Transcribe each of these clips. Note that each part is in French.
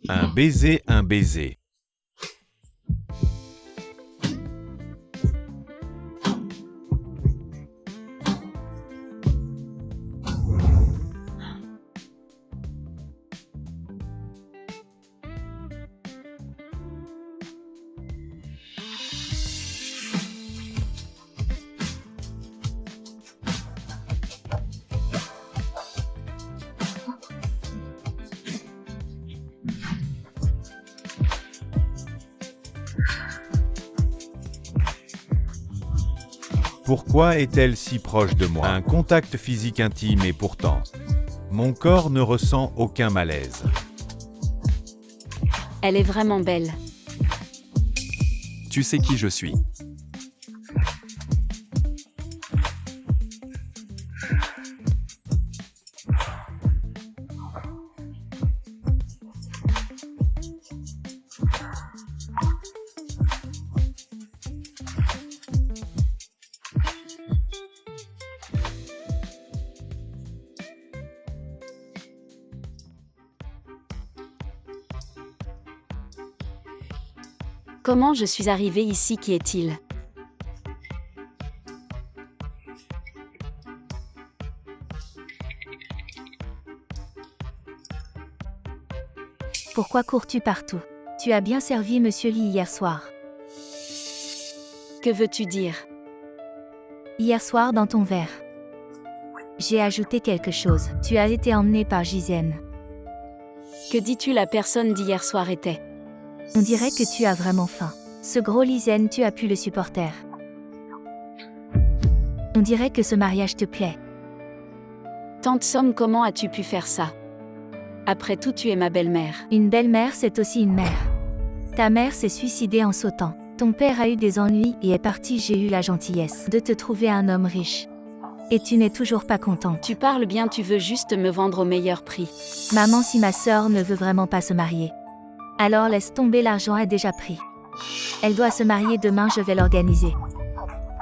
Un baiser, un baiser. Pourquoi est-elle si proche de moi? Un contact physique intime et pourtant, mon corps ne ressent aucun malaise. Elle est vraiment belle. Tu sais qui je suis. Comment je suis arrivée ici? Qui est-il? Pourquoi cours-tu partout? Tu as bien servi Monsieur Lee hier soir. Que veux-tu dire? Hier soir dans ton verre. J'ai ajouté quelque chose. Tu as été emmené par Gisène. Que dis-tu? La personne d'hier soir était. On dirait que tu as vraiment faim. Ce gros Lizen, tu as pu le supporter. On dirait que ce mariage te plaît. Tante Somme, comment as-tu pu faire ça? Après tout, tu es ma belle-mère. Une belle-mère, c'est aussi une mère. Ta mère s'est suicidée en sautant. Ton père a eu des ennuis et est parti. J'ai eu la gentillesse de te trouver un homme riche. Et tu n'es toujours pas contente. Tu parles bien, tu veux juste me vendre au meilleur prix. Maman, si ma sœur ne veut vraiment pas se marier, alors laisse tomber, l'argent est déjà pris. Elle doit se marier demain, je vais l'organiser.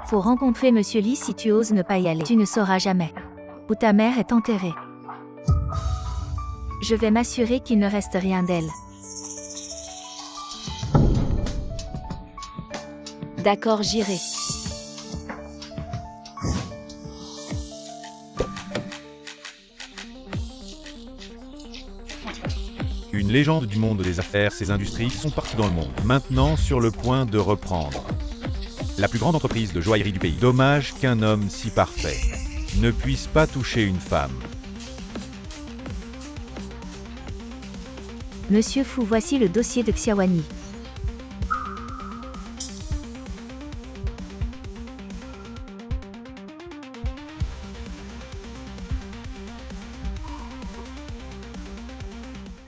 Faut rencontrer Monsieur Lee. Si tu oses ne pas y aller, tu ne sauras jamais où ta mère est enterrée. Je vais m'assurer qu'il ne reste rien d'elle. D'accord, j'irai. Une légende du monde des affaires, ces industries sont partout dans le monde, maintenant sur le point de reprendre. La plus grande entreprise de joaillerie du pays. Dommage qu'un homme si parfait ne puisse pas toucher une femme. Monsieur Fu, voici le dossier de Xiaowani.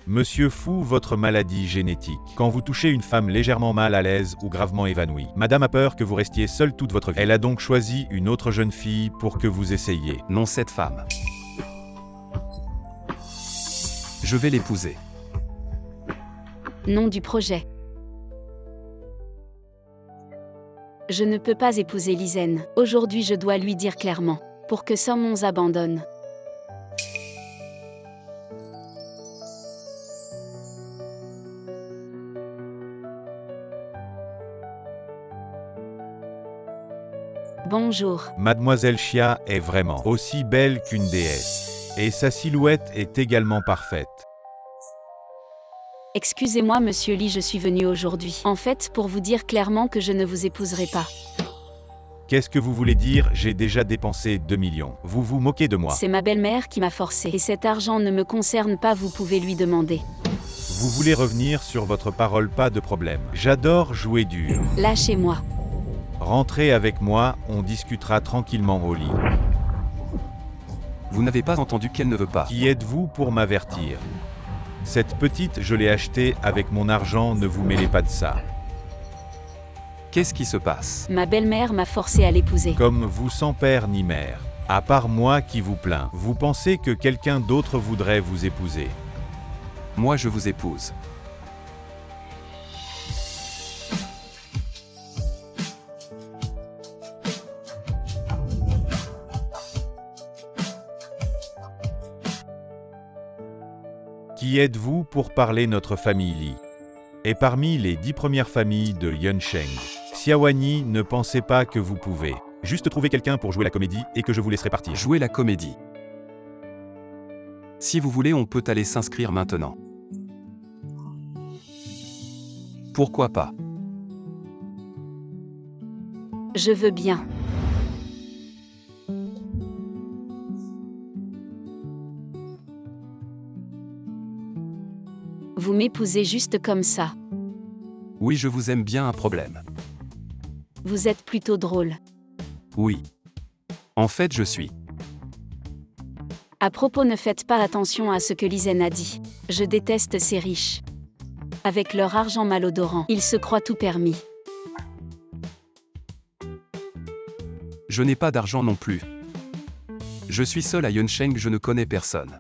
Monsieur Fu, votre maladie génétique. Quand vous touchez une femme légèrement mal à l'aise ou gravement évanouie, Madame a peur que vous restiez seul toute votre vie. Elle a donc choisi une autre jeune fille pour que vous essayiez. Non, cette femme. Je vais l'épouser. Nom du projet. Je ne peux pas épouser Lizen. Aujourd'hui, je dois lui dire clairement. Pour que Somme abandonne. Bonjour. Mademoiselle Xia est vraiment aussi belle qu'une déesse. Et sa silhouette est également parfaite. Excusez-moi Monsieur Lee, je suis venu aujourd'hui. En fait, pour vous dire clairement que je ne vous épouserai pas. Qu'est-ce que vous voulez dire? J'ai déjà dépensé 2 millions. Vous vous moquez de moi. C'est ma belle-mère qui m'a forcé. Et cet argent ne me concerne pas, vous pouvez lui demander. Vous voulez revenir sur votre parole, pas de problème. J'adore jouer dur. Lâchez-moi. Rentrez avec moi, on discutera tranquillement au lit. Vous n'avez pas entendu qu'elle ne veut pas. Qui êtes-vous pour m'avertir? Cette petite, je l'ai achetée avec mon argent, ne vous mêlez pas de ça. Qu'est-ce qui se passe? Ma belle-mère m'a forcé à l'épouser. Comme vous sans père ni mère. À part moi qui vous plains, vous pensez que quelqu'un d'autre voudrait vous épouser? Moi, je vous épouse. Qui Qui êtes-vous pour parler notre famille Li? Et parmi les 10 premières familles de Yunsheng, Xiaowani, ne pensez pas que vous pouvez juste trouver quelqu'un pour jouer la comédie et que je vous laisserai partir. Jouer la comédie. Si vous voulez, on peut aller s'inscrire maintenant. Pourquoi pas? Je veux bien. Vous m'épousez juste comme ça. Oui, je vous aime bien, un problème. Vous êtes plutôt drôle. Oui. En fait, je suis. À propos, ne faites pas attention à ce que Lizen a dit. Je déteste ces riches. Avec leur argent malodorant, ils se croient tout permis. Je n'ai pas d'argent non plus. Je suis seul à Yunsheng, je ne connais personne.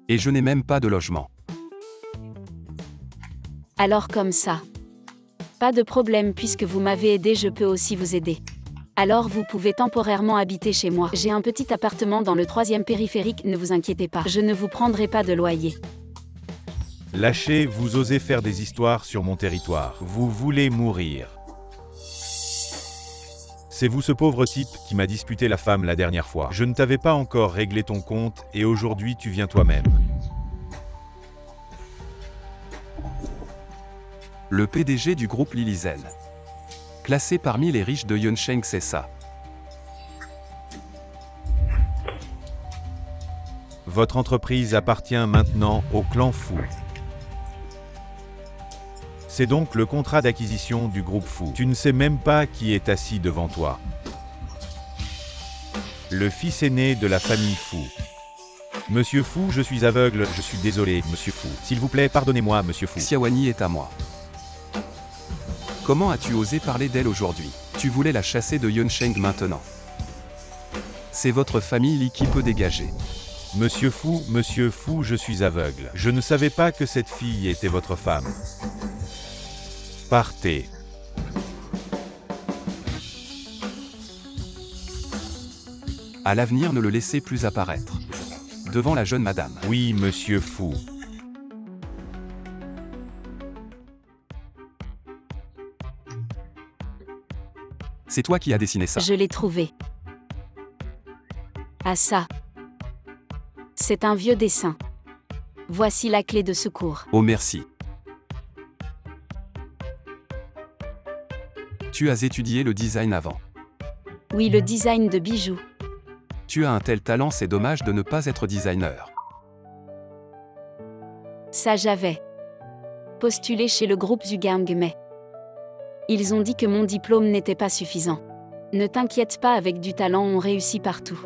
Et je n'ai même pas de logement. Alors comme ça. Pas de problème, puisque vous m'avez aidé, je peux aussi vous aider. Alors vous pouvez temporairement habiter chez moi. J'ai un petit appartement dans le 3e périphérique, ne vous inquiétez pas. Je ne vous prendrai pas de loyer. Lâchez, vous osez faire des histoires sur mon territoire. Vous voulez mourir. C'est vous ce pauvre type qui m'a disputé la femme la dernière fois. Je ne t'avais pas encore réglé ton compte et aujourd'hui tu viens toi-même. Le PDG du groupe Lilizen. Classé parmi les riches de Yunsheng, c'est ça. Votre entreprise appartient maintenant au clan Fu. C'est donc le contrat d'acquisition du groupe Fu. Tu ne sais même pas qui est assis devant toi. Le fils aîné de la famille Fu. Monsieur Fu, je suis aveugle, je suis désolé, Monsieur Fu. S'il vous plaît, pardonnez-moi, Monsieur Fu. Xiaowani est à moi. Comment as-tu osé parler d'elle aujourd'hui? Tu voulais la chasser de Yunsheng maintenant. C'est votre famille Li qui peut dégager. Monsieur Fu, je suis aveugle. Je ne savais pas que cette fille était votre femme. Partez. À l'avenir, ne le laissez plus apparaître. Devant la jeune madame. Oui, Monsieur Fu. C'est toi qui as dessiné ça. Je l'ai trouvé. Ah ça. C'est un vieux dessin. Voici la clé de secours. Oh merci. Tu as étudié le design avant. Oui, le design de bijoux. Tu as un tel talent, c'est dommage de ne pas être designer. Ça j'avais postulé chez le groupe Zugang, mais ils ont dit que mon diplôme n'était pas suffisant. Ne t'inquiète pas, avec du talent on réussit partout.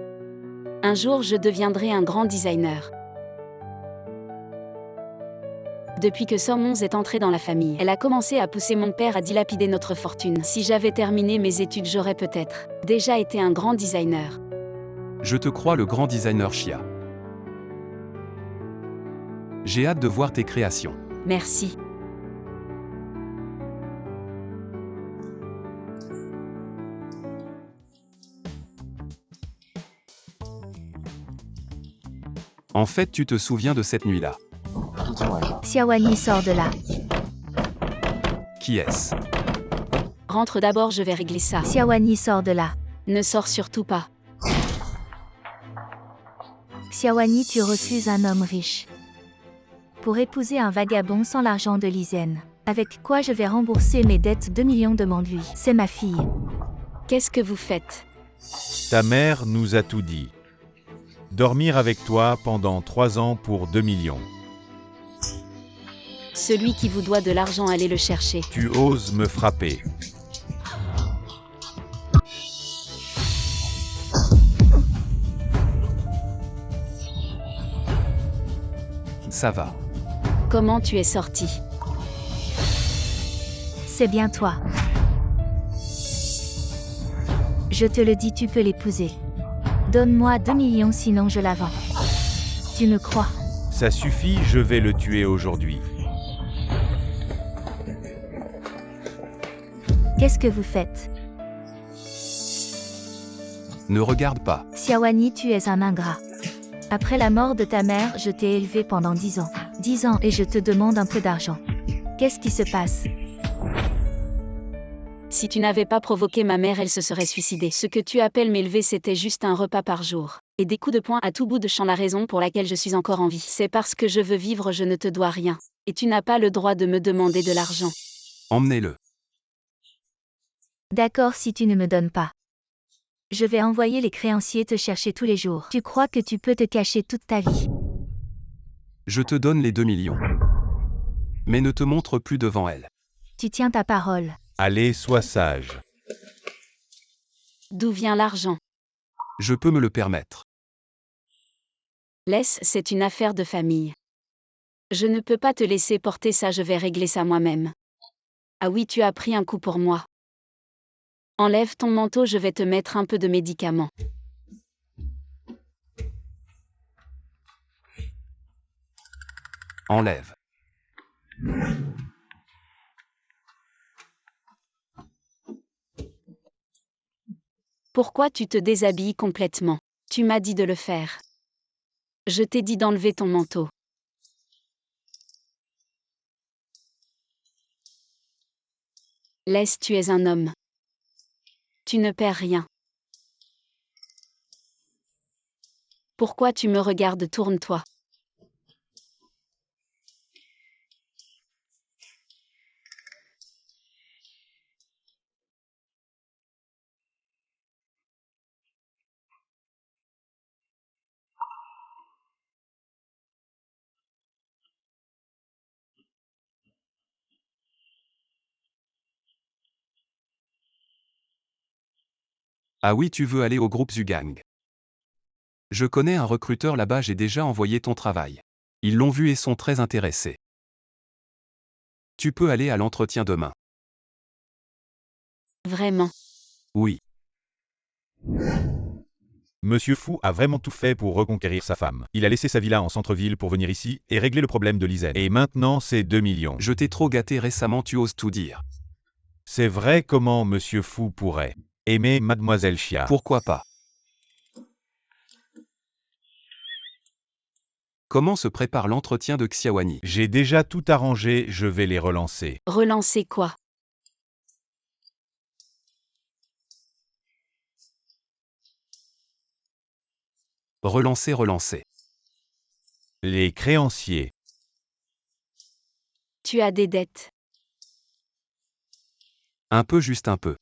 Un jour je deviendrai un grand designer. Depuis que Sommons est entrée dans la famille, elle a commencé à pousser mon père à dilapider notre fortune. Si j'avais terminé mes études, j'aurais peut-être déjà été un grand designer. Je te crois, le grand designer Chia. J'ai hâte de voir tes créations. Merci. En fait, tu te souviens de cette nuit-là. Xiaowani sort de là. Qui est-ce? Rentre d'abord, je vais régler ça. Xiaowani sort de là. Ne sors surtout pas. Xiaowani, tu refuses un homme riche pour épouser un vagabond sans l'argent de Lizen. Avec quoi je vais rembourser mes dettes? 2 millions, demande-lui. C'est ma fille. Qu'est-ce que vous faites? Ta mère nous a tout dit. Dormir avec toi pendant 3 ans pour 2 millions. Celui qui vous doit de l'argent, allez le chercher. Tu oses me frapper. Ça va. Comment tu es sorti? C'est bien toi. Je te le dis, tu peux l'épouser. Donne-moi 2 millions, sinon je la vends. Tu me crois? Ça suffit, je vais le tuer aujourd'hui. Qu'est-ce que vous faites? Ne regarde pas. Xiaowani, tu es un ingrat. Après la mort de ta mère, je t'ai élevé pendant 10 ans. 10 ans et je te demande un peu d'argent. Qu'est-ce qui se passe? Si tu n'avais pas provoqué ma mère, elle se serait suicidée. Ce que tu appelles m'élever, c'était juste un repas par jour. Et des coups de poing à tout bout de champ. La raison pour laquelle je suis encore en vie, c'est parce que je veux vivre, je ne te dois rien. Et tu n'as pas le droit de me demander de l'argent. Emmenez-le. D'accord, si tu ne me donnes pas. Je vais envoyer les créanciers te chercher tous les jours. Tu crois que tu peux te cacher toute ta vie? Je te donne les 2 millions. Mais ne te montre plus devant elle. Tu tiens ta parole. Allez, sois sage. D'où vient l'argent? Je peux me le permettre. Laisse, c'est une affaire de famille. Je ne peux pas te laisser porter ça, je vais régler ça moi-même. Ah oui, tu as pris un coup pour moi. Enlève ton manteau, je vais te mettre un peu de médicaments. Enlève. Pourquoi tu te déshabilles complètement? Tu m'as dit de le faire. Je t'ai dit d'enlever ton manteau. Laisse, tu es un homme. Tu ne perds rien. Pourquoi tu me regardes? Tourne-toi. Ah oui, tu veux aller au groupe Zugang. Je connais un recruteur là-bas, j'ai déjà envoyé ton travail. Ils l'ont vu et sont très intéressés. Tu peux aller à l'entretien demain. Vraiment. Oui. Monsieur Fu a vraiment tout fait pour reconquérir sa femme. Il a laissé sa villa en centre-ville pour venir ici et régler le problème de Lizen. Et maintenant, c'est 2 millions. Je t'ai trop gâté récemment, tu oses tout dire. C'est vrai, comment Monsieur Fu pourrait aimer Mademoiselle Chia? Pourquoi pas? Comment se prépare l'entretien de Xiaowani? J'ai déjà tout arrangé, je vais les relancer. Relancer quoi? Relancer. Les créanciers. Tu as des dettes. Un peu, juste un peu.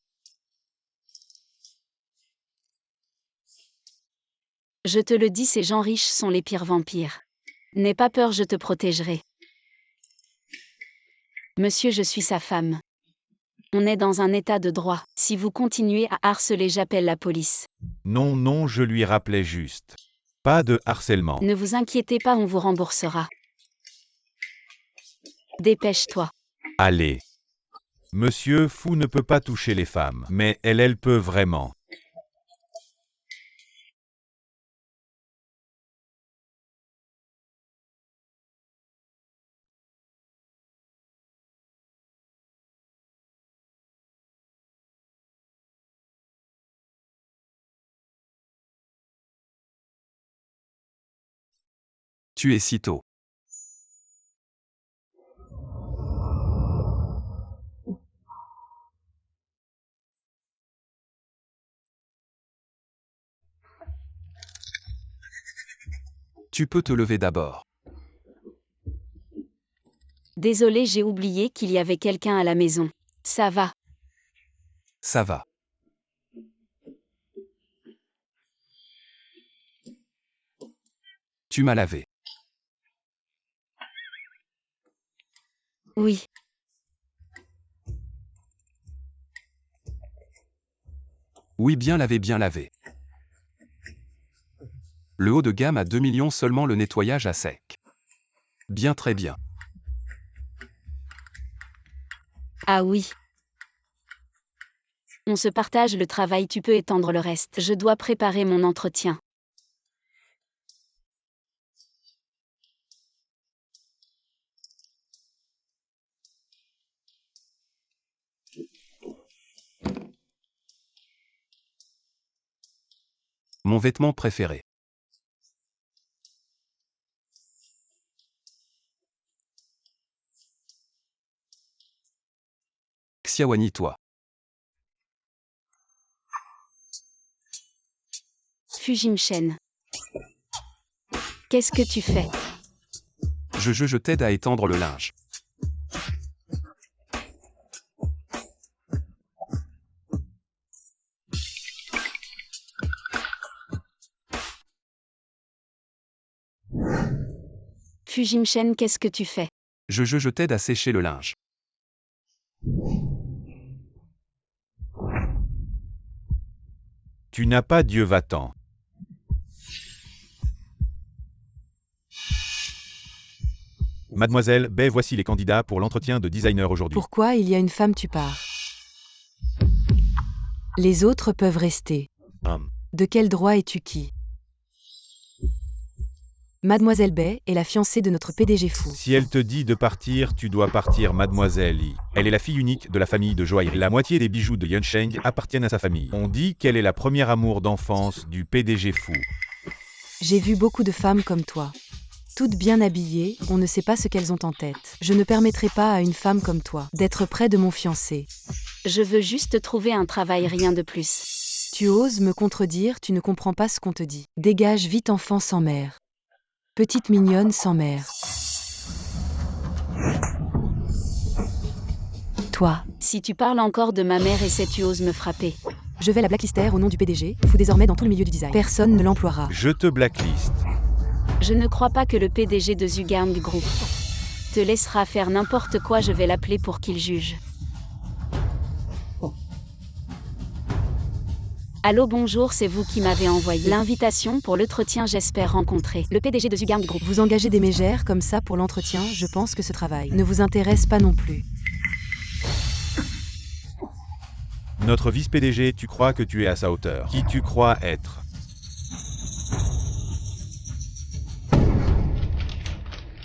Je te le dis, ces gens riches sont les pires vampires. N'aie pas peur, je te protégerai. Monsieur, je suis sa femme. On est dans un état de droit. Si vous continuez à harceler, j'appelle la police. Non, non, je lui rappelais juste. Pas de harcèlement. Ne vous inquiétez pas, on vous remboursera. Dépêche-toi. Allez. Monsieur Fu ne peut pas toucher les femmes, mais elle peut vraiment. Tu es si tôt. Tu peux te lever d'abord. Désolé, j'ai oublié qu'il y avait quelqu'un à la maison. Ça va. Ça va. Tu m'as lavé. Oui. Oui, bien lavé, bien lavé. Le haut de gamme à 2 millions seulement, le nettoyage à sec. Bien, très bien. Ah oui. On se partage le travail, tu peux étendre le reste. Je dois préparer mon entretien. Mon vêtement préféré. Xiaowani-toi. Fujimchen. Qu'est-ce que tu fais? Je t'aide à étendre le linge. Fujimchen, qu'est-ce que tu fais? Je t'aide à sécher le linge. Tu n'as pas Dieu va-t'en. Mademoiselle Bay, voici les candidats pour l'entretien de designer aujourd'hui. Pourquoi il y a une femme tu pars? Les autres peuvent rester. De quel droit es-tu qui? Mademoiselle Bay est la fiancée de notre PDG fou. Si elle te dit de partir, tu dois partir, mademoiselle Yi. Elle est la fille unique de la famille de joaillerie. La moitié des bijoux de Yunsheng appartiennent à sa famille. On dit qu'elle est la première amour d'enfance du PDG fou. J'ai vu beaucoup de femmes comme toi. Toutes bien habillées, on ne sait pas ce qu'elles ont en tête. Je ne permettrai pas à une femme comme toi d'être près de mon fiancé. Je veux juste trouver un travail, rien de plus. Tu oses me contredire, tu ne comprends pas ce qu'on te dit. Dégage vite, enfant sans mère. Petite mignonne sans mère. Toi, Si tu parles encore de ma mère et tu oses me frapper. je vais la blacklister au nom du PDG, fou désormais dans tout le milieu du design. Personne ne l'emploiera. Je te blacklist. Je ne crois pas que le PDG de Zugang Group te laissera faire n'importe quoi, je vais l'appeler pour qu'il juge. Allô, bonjour, c'est vous qui m'avez envoyé l'invitation pour l'entretien, j'espère rencontrer le PDG de Zugang Group. Vous engagez des mégères comme ça pour l'entretien, je pense que ce travail ne vous intéresse pas non plus. Notre vice-PDG, tu crois que tu es à sa hauteur. Qui tu crois être?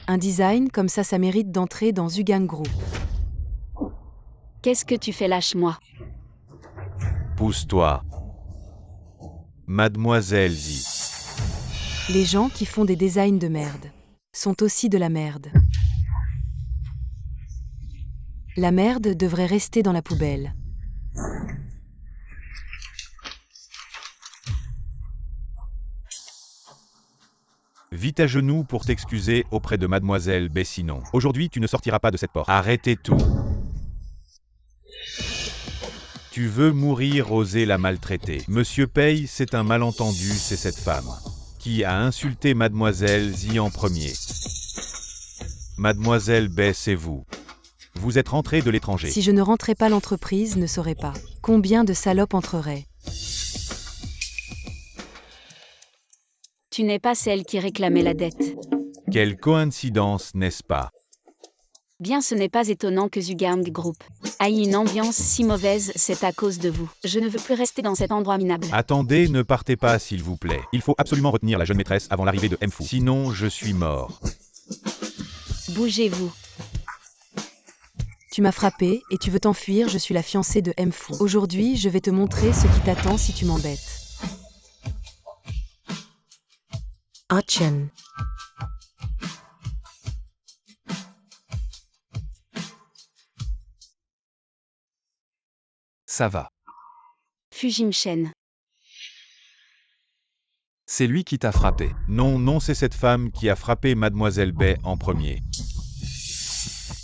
Un design comme ça mérite d'entrer dans Zugang Group. Qu'est-ce que tu fais, lâche-moi. Pousse-toi. Mademoiselle Zi. Les gens qui font des designs de merde sont aussi de la merde. La merde devrait rester dans la poubelle. Vite à genoux pour t'excuser auprès de mademoiselle Bay, sinon. Aujourd'hui, tu ne sortiras pas de cette porte. Arrêtez tout. Tu veux mourir, oser la maltraiter. Monsieur Pei, c'est un malentendu, c'est cette femme qui a insulté mademoiselle Zi en premier. Mademoiselle Bay, c'est vous. Vous êtes rentré de l'étranger. Si je ne rentrais pas, l'entreprise ne saurait pas combien de salopes entreraient. Tu n'es pas celle qui réclamait la dette. Quelle coïncidence, n'est-ce pas? Bien, ce n'est pas étonnant que Zugang Group ait une ambiance si mauvaise, c'est à cause de vous. Je ne veux plus rester dans cet endroit minable. Attendez, ne partez pas s'il vous plaît. Il faut absolument retenir la jeune maîtresse avant l'arrivée de Mfu. Sinon, je suis mort. Bougez-vous. Tu m'as frappé et tu veux t'enfuir, je suis la fiancée de Mfu. Aujourd'hui, je vais te montrer ce qui t'attend si tu m'embêtes. Achen. Ça va. Fujimchen. C'est lui qui t'a frappé. Non, non, c'est cette femme qui a frappé mademoiselle Bay en premier.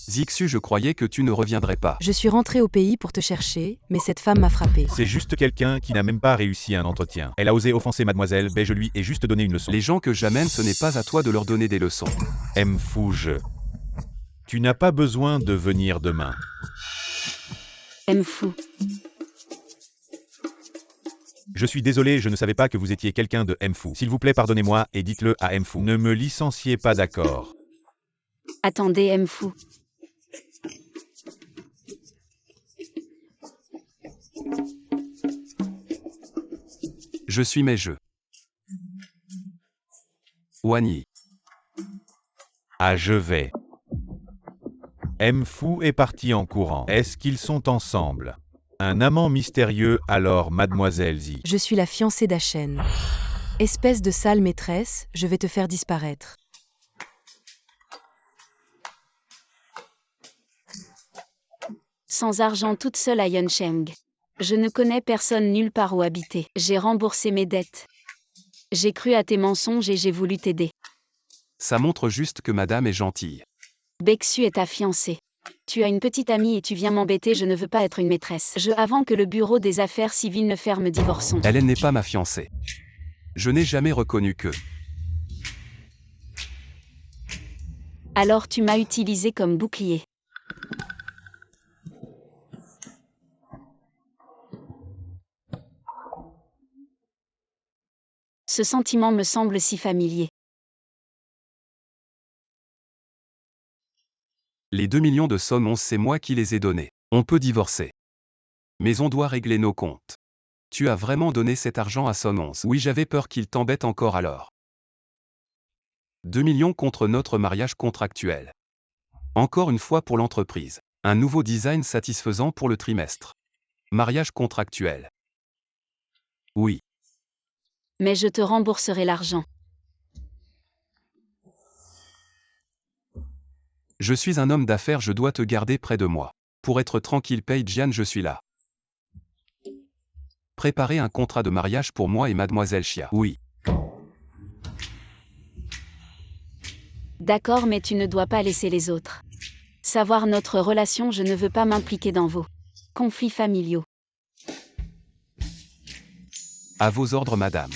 Zixu, je croyais que tu ne reviendrais pas. Je suis rentrée au pays pour te chercher, mais cette femme m'a frappée. C'est juste quelqu'un qui n'a même pas réussi un entretien. Elle a osé offenser mademoiselle Bay, je lui ai juste donné une leçon. Les gens que j'amène, ce n'est pas à toi de leur donner des leçons. Mfu. Tu n'as pas besoin de venir demain. Mfu. Je suis désolé, je ne savais pas que vous étiez quelqu'un de Mfu. S'il vous plaît, pardonnez-moi et dites-le à Mfu. Ne me licenciez pas, d'accord? Attendez, Mfu. Je suis mes jeux. Wani. Ah, je vais. Mfu est parti en courant. Est-ce qu'ils sont ensemble? Un amant mystérieux, alors mademoiselle Zi. Je suis la fiancée d'Achen. Espèce de sale maîtresse, je vais te faire disparaître. sans argent toute seule à Yuncheng. Je ne connais personne nulle part où habiter. J'ai remboursé mes dettes. J'ai cru à tes mensonges et j'ai voulu t'aider. Ça montre juste que madame est gentille. Bexu est ta fiancée. Tu as une petite amie et tu viens m'embêter, je ne veux pas être une maîtresse. Avant que le bureau des affaires civiles ne ferme, divorçons. Elle n'est pas ma fiancée. Je n'ai jamais reconnu que. Alors tu m'as utilisé comme bouclier. Ce sentiment me semble si familier. Les 2 millions de Son 11, c'est moi qui les ai donnés. On peut divorcer. Mais on doit régler nos comptes. Tu as vraiment donné cet argent à Son 11? Oui, j'avais peur qu'il t'embête encore alors. 2 millions contre notre mariage contractuel. Encore une fois pour l'entreprise. Un nouveau design satisfaisant pour le trimestre. Mariage contractuel. Oui. Mais je te rembourserai l'argent. Je suis un homme d'affaires, je dois te garder près de moi. Pour être tranquille, paye Jian, je suis là. Préparez un contrat de mariage pour moi et mademoiselle Chia. Oui. D'accord, mais tu ne dois pas laisser les autres savoir notre relation, je ne veux pas m'impliquer dans vos conflits familiaux. À vos ordres, madame.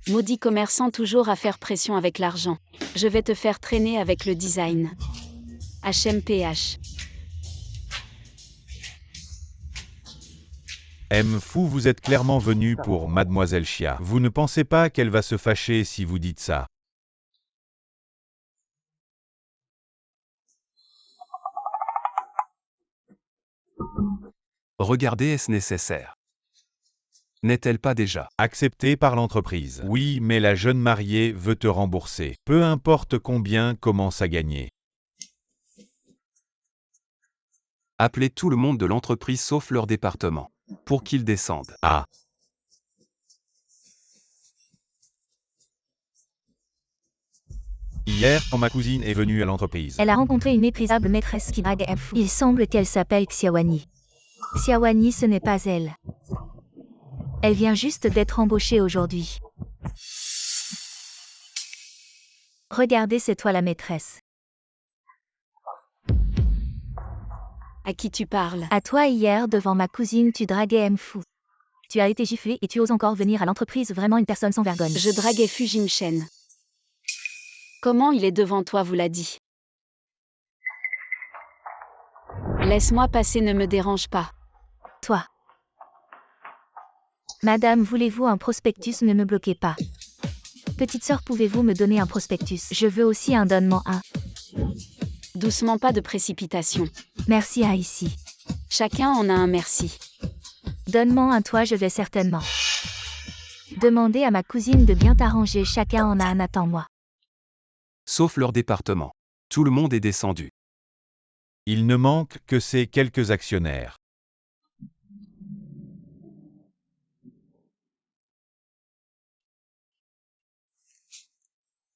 Maudit commerçant toujours à faire pression avec l'argent. Je vais te faire traîner avec le design. HMPH. M. Fou, vous êtes clairement venu pour mademoiselle Chia. Vous ne pensez pas qu'elle va se fâcher si vous dites ça? Regardez, est-ce nécessaire? N'est-elle pas déjà acceptée par l'entreprise? Oui, mais la jeune mariée veut te rembourser. Peu importe combien commence à gagner. Appelez tout le monde de l'entreprise sauf leur département. Pour qu'ils descendent. Ah. Hier, quand ma cousine est venue à l'entreprise. Elle a rencontré une méprisable maîtresse qui drague un fou. Il semble qu'elle s'appelle Xiaowani. Xiaowani, ce n'est pas elle. Elle vient juste d'être embauchée aujourd'hui. Regardez, c'est toi la maîtresse. À qui tu parles? À toi, hier, devant ma cousine, tu draguais M. Fou. Tu as été giflé et tu oses encore venir à l'entreprise, vraiment une personne sans vergogne. Je draguais Fu Jimchen. Comment il est devant toi, vous l'a dit? Laisse-moi passer, ne me dérange pas. Toi. Madame, voulez-vous un prospectus? Ne me bloquez pas. Petite sœur, pouvez-vous me donner un prospectus? Je veux aussi un donnement un. Doucement, pas de précipitation. Merci à ici. Chacun en a un merci. Donne-moi un, toi je vais certainement. Demandez à ma cousine de bien t'arranger, chacun en a un, attends-moi. Sauf leur département. Tout le monde est descendu. Il ne manque que ces quelques actionnaires.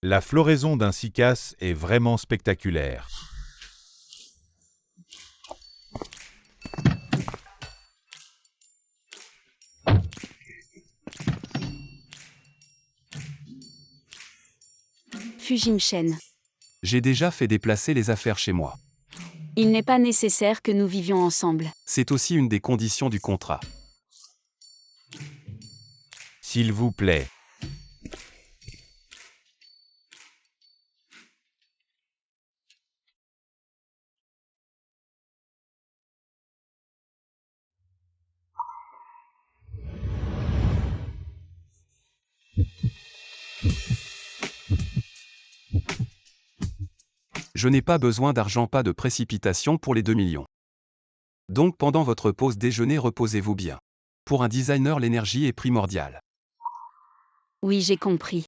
La floraison d'un cycas est vraiment spectaculaire. Fu Jimchen. J'ai déjà fait déplacer les affaires chez moi. Il n'est pas nécessaire que nous vivions ensemble. C'est aussi une des conditions du contrat. S'il vous plaît. Je n'ai pas besoin d'argent, pas de précipitation pour les 2 millions. Donc pendant votre pause déjeuner, reposez-vous bien. Pour un designer, l'énergie est primordiale. Oui, j'ai compris.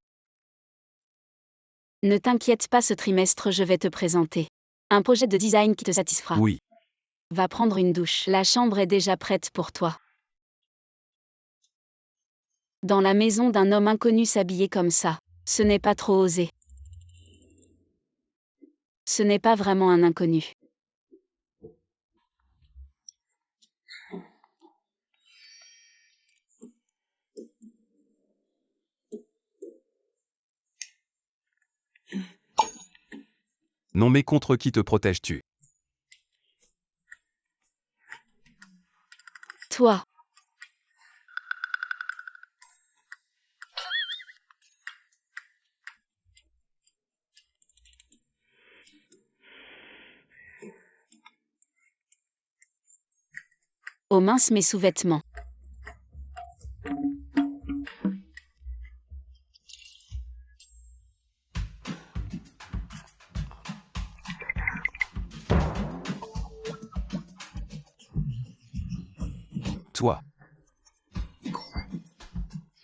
Ne t'inquiète pas, ce trimestre, je vais te présenter un projet de design qui te satisfera. Oui. Va prendre une douche. La chambre est déjà prête pour toi. Dans la maison d'un homme inconnu s'habiller comme ça, ce n'est pas trop osé. Ce n'est pas vraiment un inconnu. Non mais contre qui te protèges-tu? Toi. Oh mince mes sous-vêtements. Toi.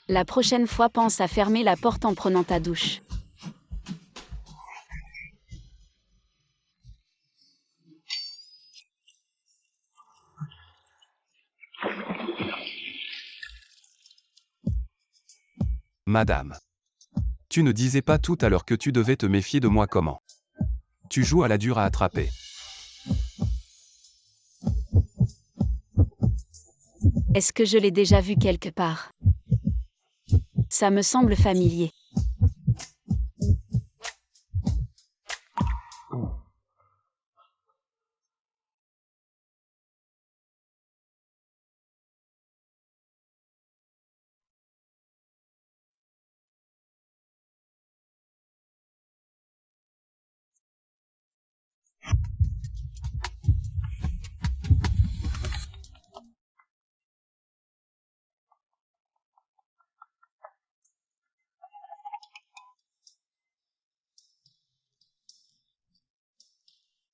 La prochaine fois pense à fermer la porte en prenant ta douche. Madame. Tu ne disais pas tout à l'heure que tu devais te méfier de moi comment? Tu joues à la dure à attraper. Est-ce que je l'ai déjà vu quelque part? Ça me semble familier.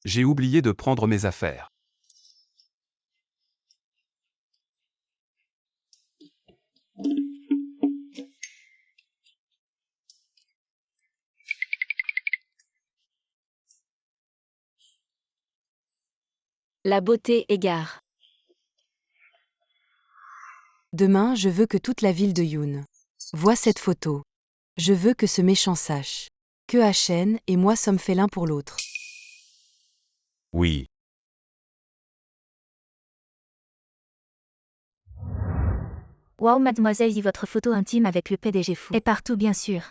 J'ai oublié de prendre mes affaires. La beauté égare. Demain, je veux que toute la ville de Yoon voit cette photo. Je veux que ce méchant sache que Hachen et moi sommes faits l'un pour l'autre. Oui. Wow, mademoiselle, dit votre photo intime avec le PDG fou. Et partout, bien sûr.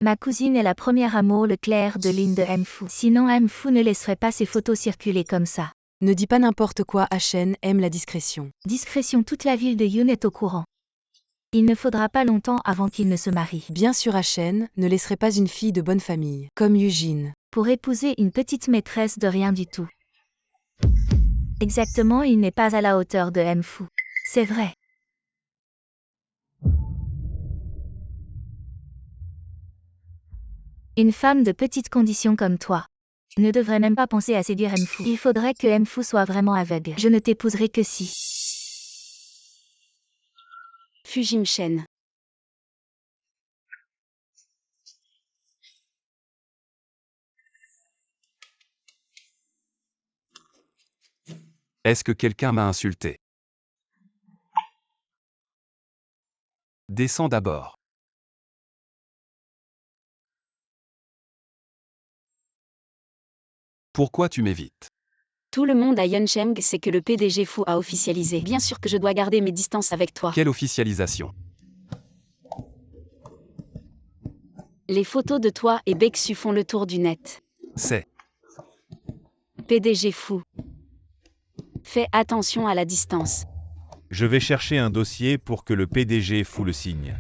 Ma cousine est la première amour le clair de lune de M Fou. Sinon, M Fou ne laisserait pas ses photos circuler comme ça. Ne dis pas n'importe quoi, Hachen aime la discrétion. Discrétion, toute la ville de Yoon est au courant. Il ne faudra pas longtemps avant qu'il ne se marie. Bien sûr, Hachen ne laisserait pas une fille de bonne famille, comme Eugene. Pour épouser une petite maîtresse de rien du tout. Exactement, il n'est pas à la hauteur de M Fou. C'est vrai. Une femme de petite condition comme toi ne devrait même pas penser à séduire M Fou. Il faudrait que M Fou soit vraiment aveugle. Je ne t'épouserai que si. Fujim Shen. Est-ce que quelqu'un m'a insulté? Descends d'abord. Pourquoi tu m'évites? Tout le monde à Yuncheng sait que le PDG fou a officialisé. Bien sûr que je dois garder mes distances avec toi. Quelle officialisation? Les photos de toi et Beksu font le tour du net. C'est. PDG fou. Fais attention à la distance. Je vais chercher un dossier pour que le PDG fou le signe.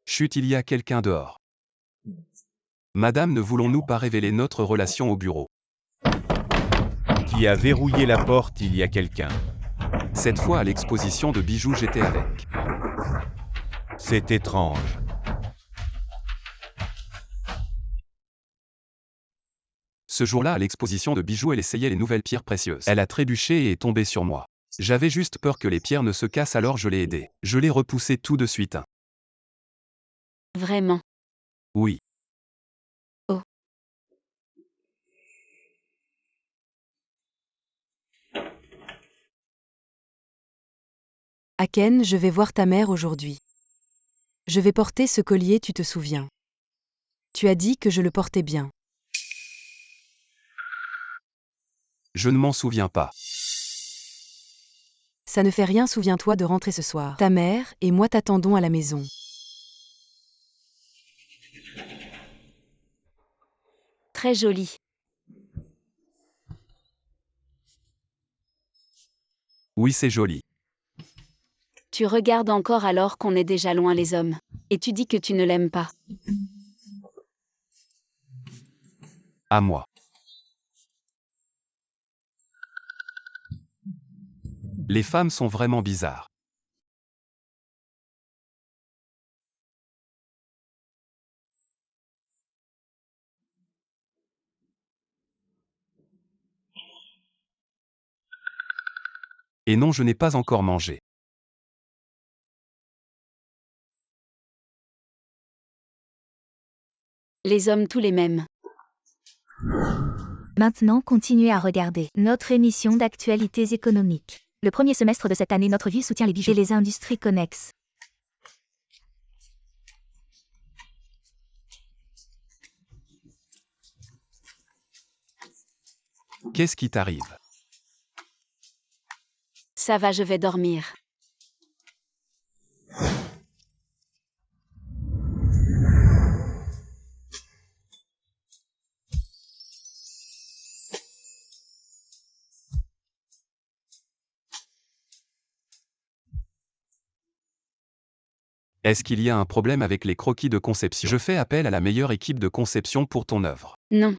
Chut, il y a quelqu'un dehors. Madame, ne voulons-nous pas révéler notre relation au bureau? Qui a verrouillé la porte, il y a quelqu'un. Cette fois à l'exposition de bijoux, j'étais avec. C'est étrange. Ce jour-là à l'exposition de bijoux, elle essayait les nouvelles pierres précieuses. Elle a trébuché et est tombée sur moi. J'avais juste peur que les pierres ne se cassent, alors je l'ai aidée. Je l'ai repoussée tout de suite. Vraiment. Oui. Oh. Aken, je vais voir ta mère aujourd'hui. Je vais porter ce collier, tu te souviens. Tu as dit que je le portais bien. Je ne m'en souviens pas. Ça ne fait rien, souviens-toi de rentrer ce soir. Ta mère et moi t'attendons à la maison. Très joli. Oui, c'est joli. Tu regardes encore alors qu'on est déjà loin les hommes. Et tu dis que tu ne l'aimes pas. À moi. Les femmes sont vraiment bizarres. Et non, je n'ai pas encore mangé. Les hommes tous les mêmes. Maintenant, continuez à regarder notre émission d'actualités économiques. Le premier semestre de cette année, notre ville soutient les bijoux et les industries connexes. Qu'est-ce qui t'arrive? Ça va, je vais dormir. Est-ce qu'il y a un problème avec les croquis de conception? Je fais appel à la meilleure équipe de conception pour ton œuvre. Non.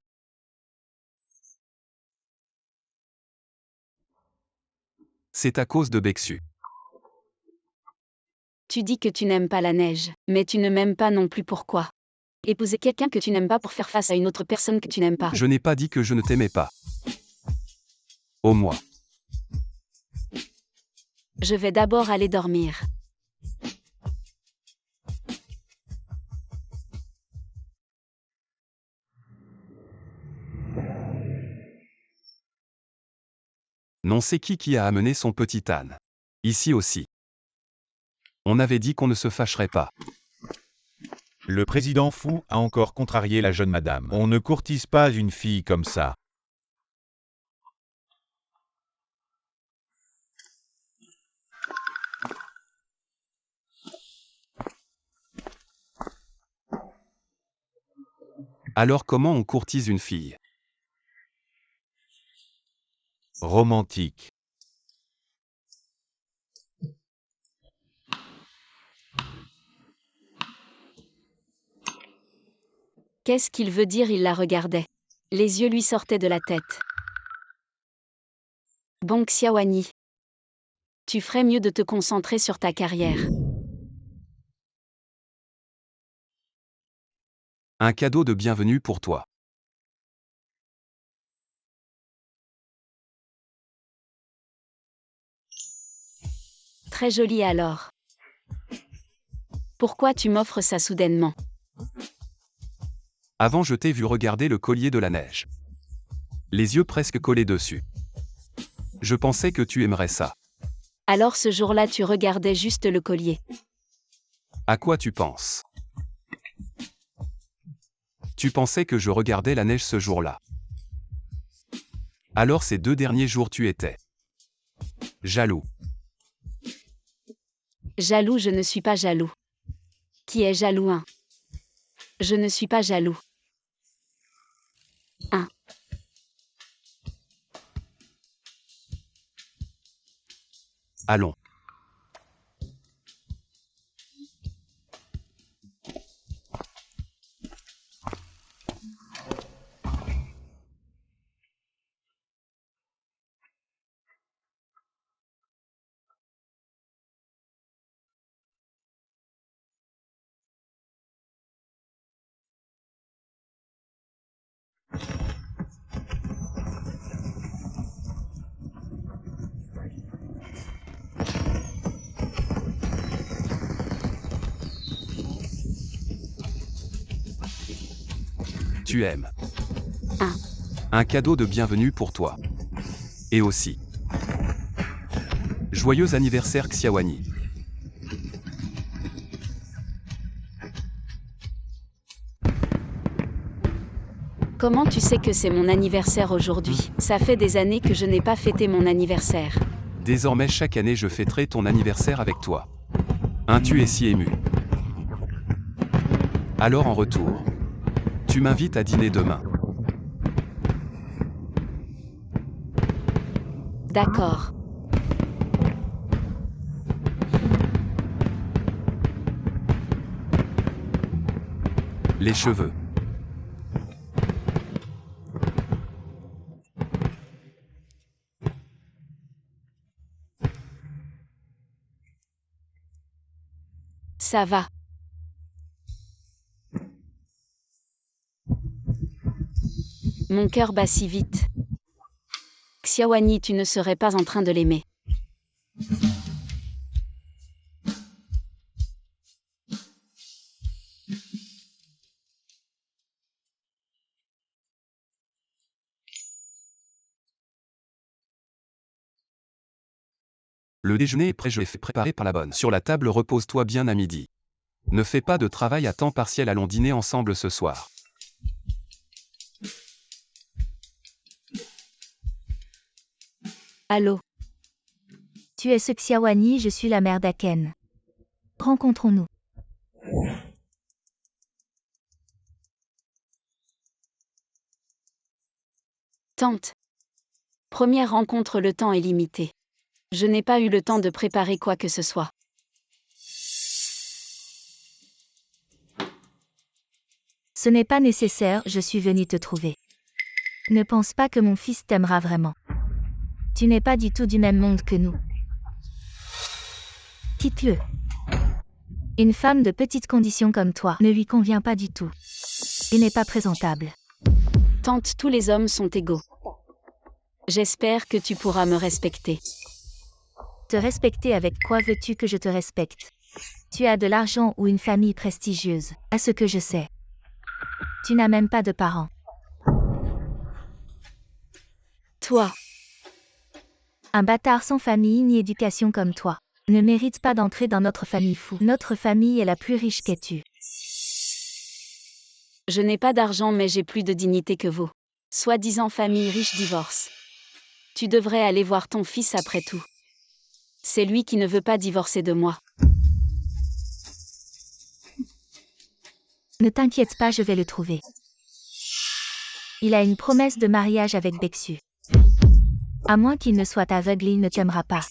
C'est à cause de Bexu. Tu dis que tu n'aimes pas la neige, mais tu ne m'aimes pas non plus, pourquoi? Épouser quelqu'un que tu n'aimes pas pour faire face à une autre personne que tu n'aimes pas. Je n'ai pas dit que je ne t'aimais pas. Au moins. Je vais d'abord aller dormir. Non, c'est qui a amené son petit âne? Ici aussi. On avait dit qu'on ne se fâcherait pas. Le président fou a encore contrarié la jeune madame. On ne courtise pas une fille comme ça. Alors comment on courtise une fille? Romantique. Qu'est-ce qu'il veut dire? Il la regardait. Les yeux lui sortaient de la tête. Bon Xiaowani. Tu ferais mieux de te concentrer sur ta carrière. Un cadeau de bienvenue pour toi. Très joli alors. Pourquoi tu m'offres ça soudainement? Avant, je t'ai vu regarder le collier de la neige. Les yeux presque collés dessus. Je pensais que tu aimerais ça. Alors ce jour-là tu regardais juste le collier. À quoi tu penses? Tu pensais que je regardais la neige ce jour-là. Alors ces 2 derniers jours tu étais jaloux. Jaloux, je ne suis pas jaloux. Qui est jaloux, hein? Je ne suis pas jaloux. Hein? Allons. Tu aimes. Un cadeau de bienvenue pour toi. Et aussi. Joyeux anniversaire Xiaowani. Comment tu sais que c'est mon anniversaire aujourd'hui? Ça fait des années que je n'ai pas fêté mon anniversaire. Désormais chaque année je fêterai ton anniversaire avec toi. Hein, tu es si ému. Alors en retour, tu m'invites à dîner demain. D'accord. Les cheveux. Ça va. Mon cœur bat si vite. Xiaowani, tu ne serais pas en train de l'aimer. Le déjeuner est prêt, je l'ai fait préparer par la bonne. Sur la table, repose-toi bien à midi. Ne fais pas de travail à temps partiel, allons dîner ensemble ce soir. Allô? Tu es ce Xiaowani, je suis la mère d'Aken. Rencontrons-nous. Tante. Première rencontre, le temps est limité. Je n'ai pas eu le temps de préparer quoi que ce soit. Ce n'est pas nécessaire, je suis venue te trouver. Ne pense pas que mon fils t'aimera vraiment. Tu n'es pas du tout du même monde que nous. Quitte-le. Une femme de petite condition comme toi ne lui convient pas du tout. Il n'est pas présentable. Tante, tous les hommes sont égaux. J'espère que tu pourras me respecter. Te respecter avec quoi veux-tu que je te respecte? Tu as de l'argent ou une famille prestigieuse, à ce que je sais. Tu n'as même pas de parents. Toi, Un bâtard sans famille ni éducation comme toi ne mérite pas d'entrer dans notre famille fou. Notre famille est la plus riche qu'es-tu. je n'ai pas d'argent mais j'ai plus de dignité que vous. Soi-disant famille riche divorce. Tu devrais aller voir ton fils après tout. C'est lui qui ne veut pas divorcer de moi. Ne t'inquiète pas, je vais le trouver. Il a une promesse de mariage avec Bexu. À moins qu'il ne soit aveugle, il ne t'aimera pas.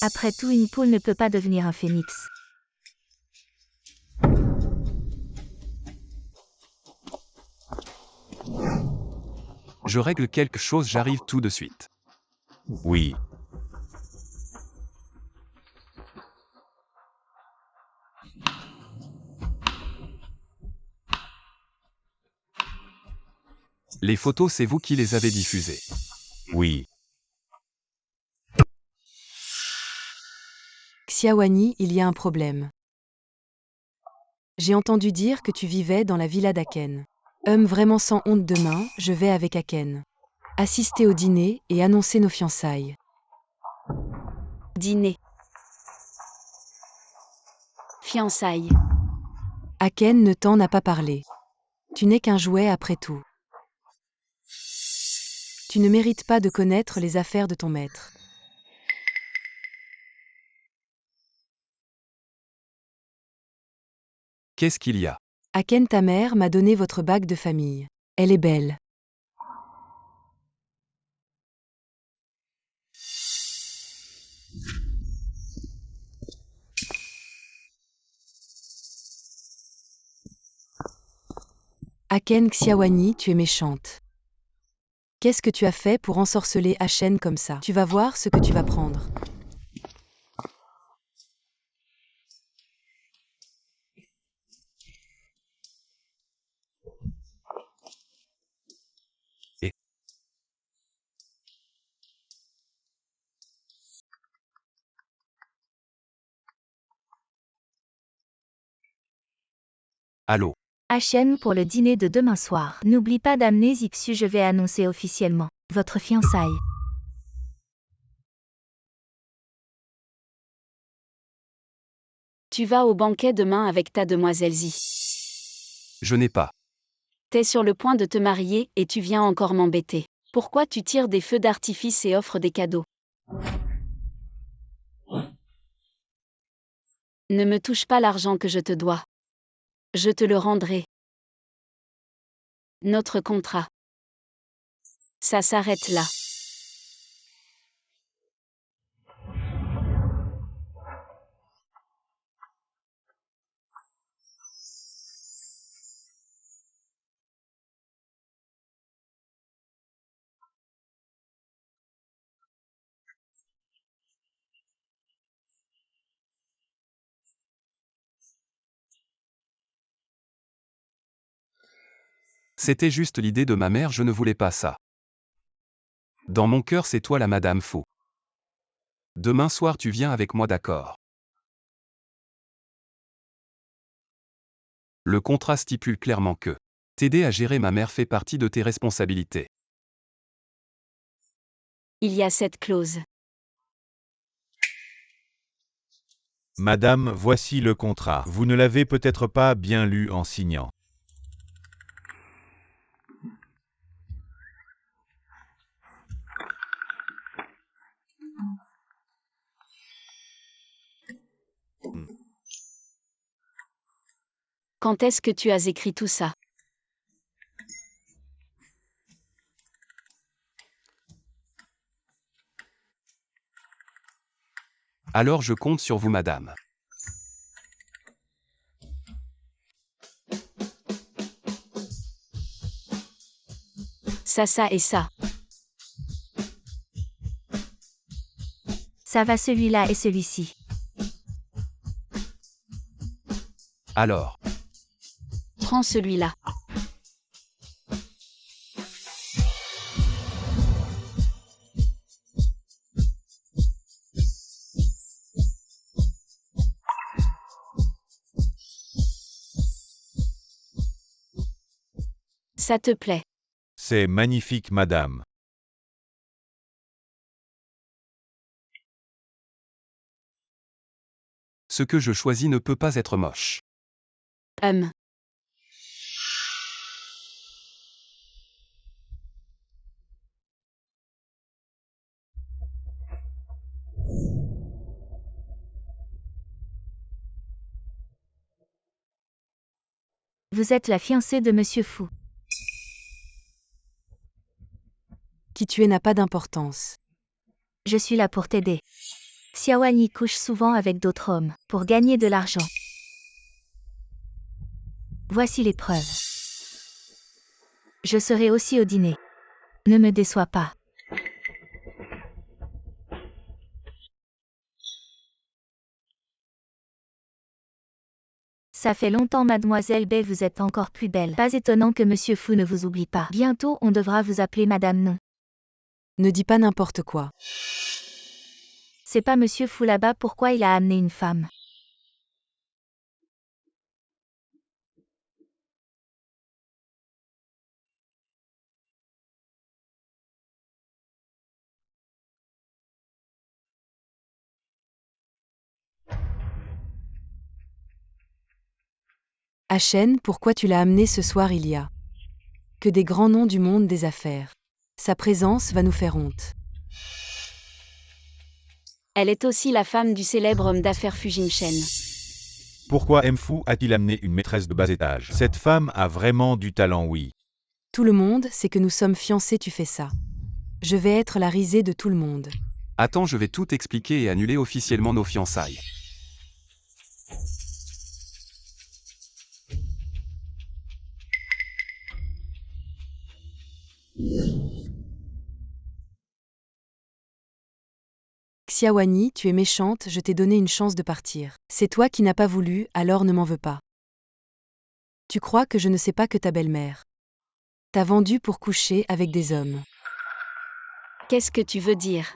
Après tout, une poule ne peut pas devenir un phénix. Je règle quelque chose, j'arrive tout de suite. Oui. Les photos, c'est vous qui les avez diffusées. Oui. Xiaowani, il y a un problème. J'ai entendu dire que tu vivais dans la villa d'Aken. Vraiment sans honte, demain, je vais avec Aken. Assister au dîner et annoncer nos fiançailles. Dîner. Fiançailles. Aken ne t'en a pas parlé. Tu n'es qu'un jouet après tout. Tu ne mérites pas de connaître les affaires de ton maître. Qu'est-ce qu'il y a? Aken, ta mère m'a donné votre bague de famille. Elle est belle. Aken Xiaowani, tu es méchante. Qu'est-ce que tu as fait pour ensorceler Achen comme ça? Tu vas voir ce que tu vas prendre. Allô? Hm pour le dîner de demain soir. N'oublie pas d'amener Zixu, je vais annoncer officiellement votre fiançaille. Tu vas au banquet demain avec ta demoiselle Zi. Je n'ai pas. T'es sur le point de te marier et tu viens encore m'embêter. Pourquoi tu tires des feux d'artifice et offres des cadeaux? Ne me touche pas l'argent que je te dois. Je te le rendrai. Notre contrat. Ça s'arrête là. C'était juste l'idée de ma mère, je ne voulais pas ça. Dans mon cœur, c'est toi la madame fou. Demain soir, tu viens avec moi, d'accord? Le contrat stipule clairement que t'aider à gérer ma mère fait partie de tes responsabilités. Il y a cette clause. Madame, voici le contrat. Vous ne l'avez peut-être pas bien lu en signant. Quand est-ce que tu as écrit tout ça? Alors je compte sur vous, madame. Ça et ça. Ça va celui-là et celui-ci. Alors, Prends celui-là. Ça te plaît? C'est magnifique, madame. ce que je choisis ne peut pas être moche. Vous êtes la fiancée de Monsieur Fou. Qui tu es n'a pas d'importance. Je suis là pour t'aider. Xiaoani couche souvent avec d'autres hommes, pour gagner de l'argent. Voici les preuves. Je serai aussi au dîner. Ne me déçois pas. Ça fait longtemps, mademoiselle Bay, vous êtes encore plus belle. Pas étonnant que Monsieur Fou ne vous oublie pas. Bientôt, on devra vous appeler Madame Non. Ne dis pas n'importe quoi. C'est pas Monsieur Fou là-bas, pourquoi il a amené une femme? Achen, pourquoi tu l'as amené ce soir? Il y a que des grands noms du monde des affaires. Sa présence va nous faire honte. Elle est aussi la femme du célèbre homme d'affaires Fujin Shen. Pourquoi Mfu a-t-il amené une maîtresse de bas étage? Cette femme a vraiment du talent, oui. Tout le monde sait que nous sommes fiancés, tu fais ça. Je vais être la risée de tout le monde. Attends, je vais tout expliquer et annuler officiellement nos fiançailles. Xiaoani, tu es méchante, je t'ai donné une chance de partir. C'est toi qui n'as pas voulu, alors ne m'en veux pas. Tu crois que je ne sais pas que ta belle-mère t'a vendu pour coucher avec des hommes. Qu'est-ce que tu veux dire?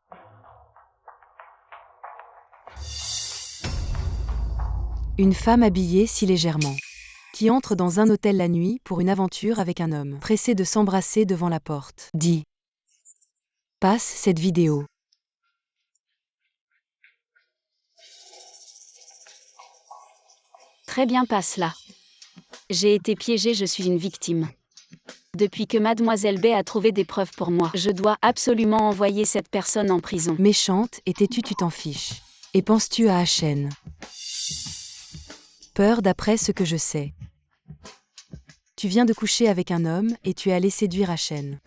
Une femme habillée si légèrement, qui entre dans un hôtel la nuit pour une aventure avec un homme, pressé de s'embrasser devant la porte. Dis. Passe cette vidéo. Très bien, passe là. J'ai été piégée, je suis une victime. Depuis que Mademoiselle B a trouvé des preuves pour moi, je dois absolument envoyer cette personne en prison. Méchante et têtue, tu t'en fiches. Et penses-tu à Achen? Peur d'après ce que je sais. Tu viens de coucher avec un homme et tu es allé séduire Achen.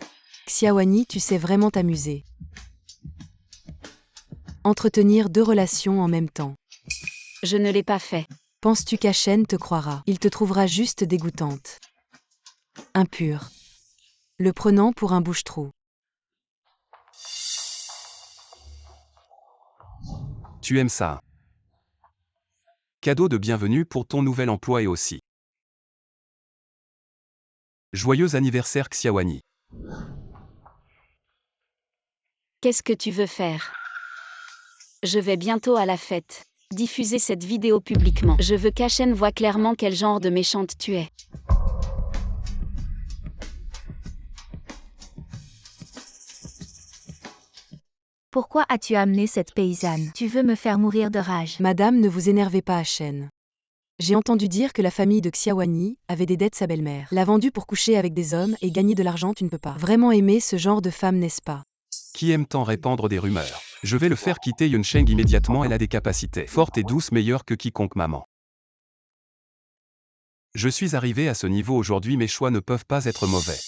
Xiaowani, tu sais vraiment t'amuser. Entretenir 2 relations en même temps. Je ne l'ai pas fait. Penses-tu qu'Achen te croira? Il te trouvera juste dégoûtante. Impure. Le prenant pour un bouche-trou. Tu aimes ça? Cadeau de bienvenue pour ton nouvel emploi et aussi. Joyeux anniversaire Xiaowani. Qu'est-ce que tu veux faire? Je vais bientôt à la fête. Diffuser cette vidéo publiquement. Je veux qu'Achen voie clairement quel genre de méchante tu es. Pourquoi as-tu amené cette paysanne? Tu veux me faire mourir de rage. Madame, ne vous énervez pas, Achen. J'ai entendu dire que la famille de Xiaowani avait des dettes à sa belle-mère. L'a vendue pour coucher avec des hommes et gagner de l'argent, tu ne peux pas vraiment aimer ce genre de femme, n'est-ce pas? Qui aime tant répandre des rumeurs? Je vais le faire quitter Yunsheng immédiatement, elle a des capacités fortes et douces meilleures que quiconque maman. Je suis arrivé à ce niveau aujourd'hui, mes choix ne peuvent pas être mauvais.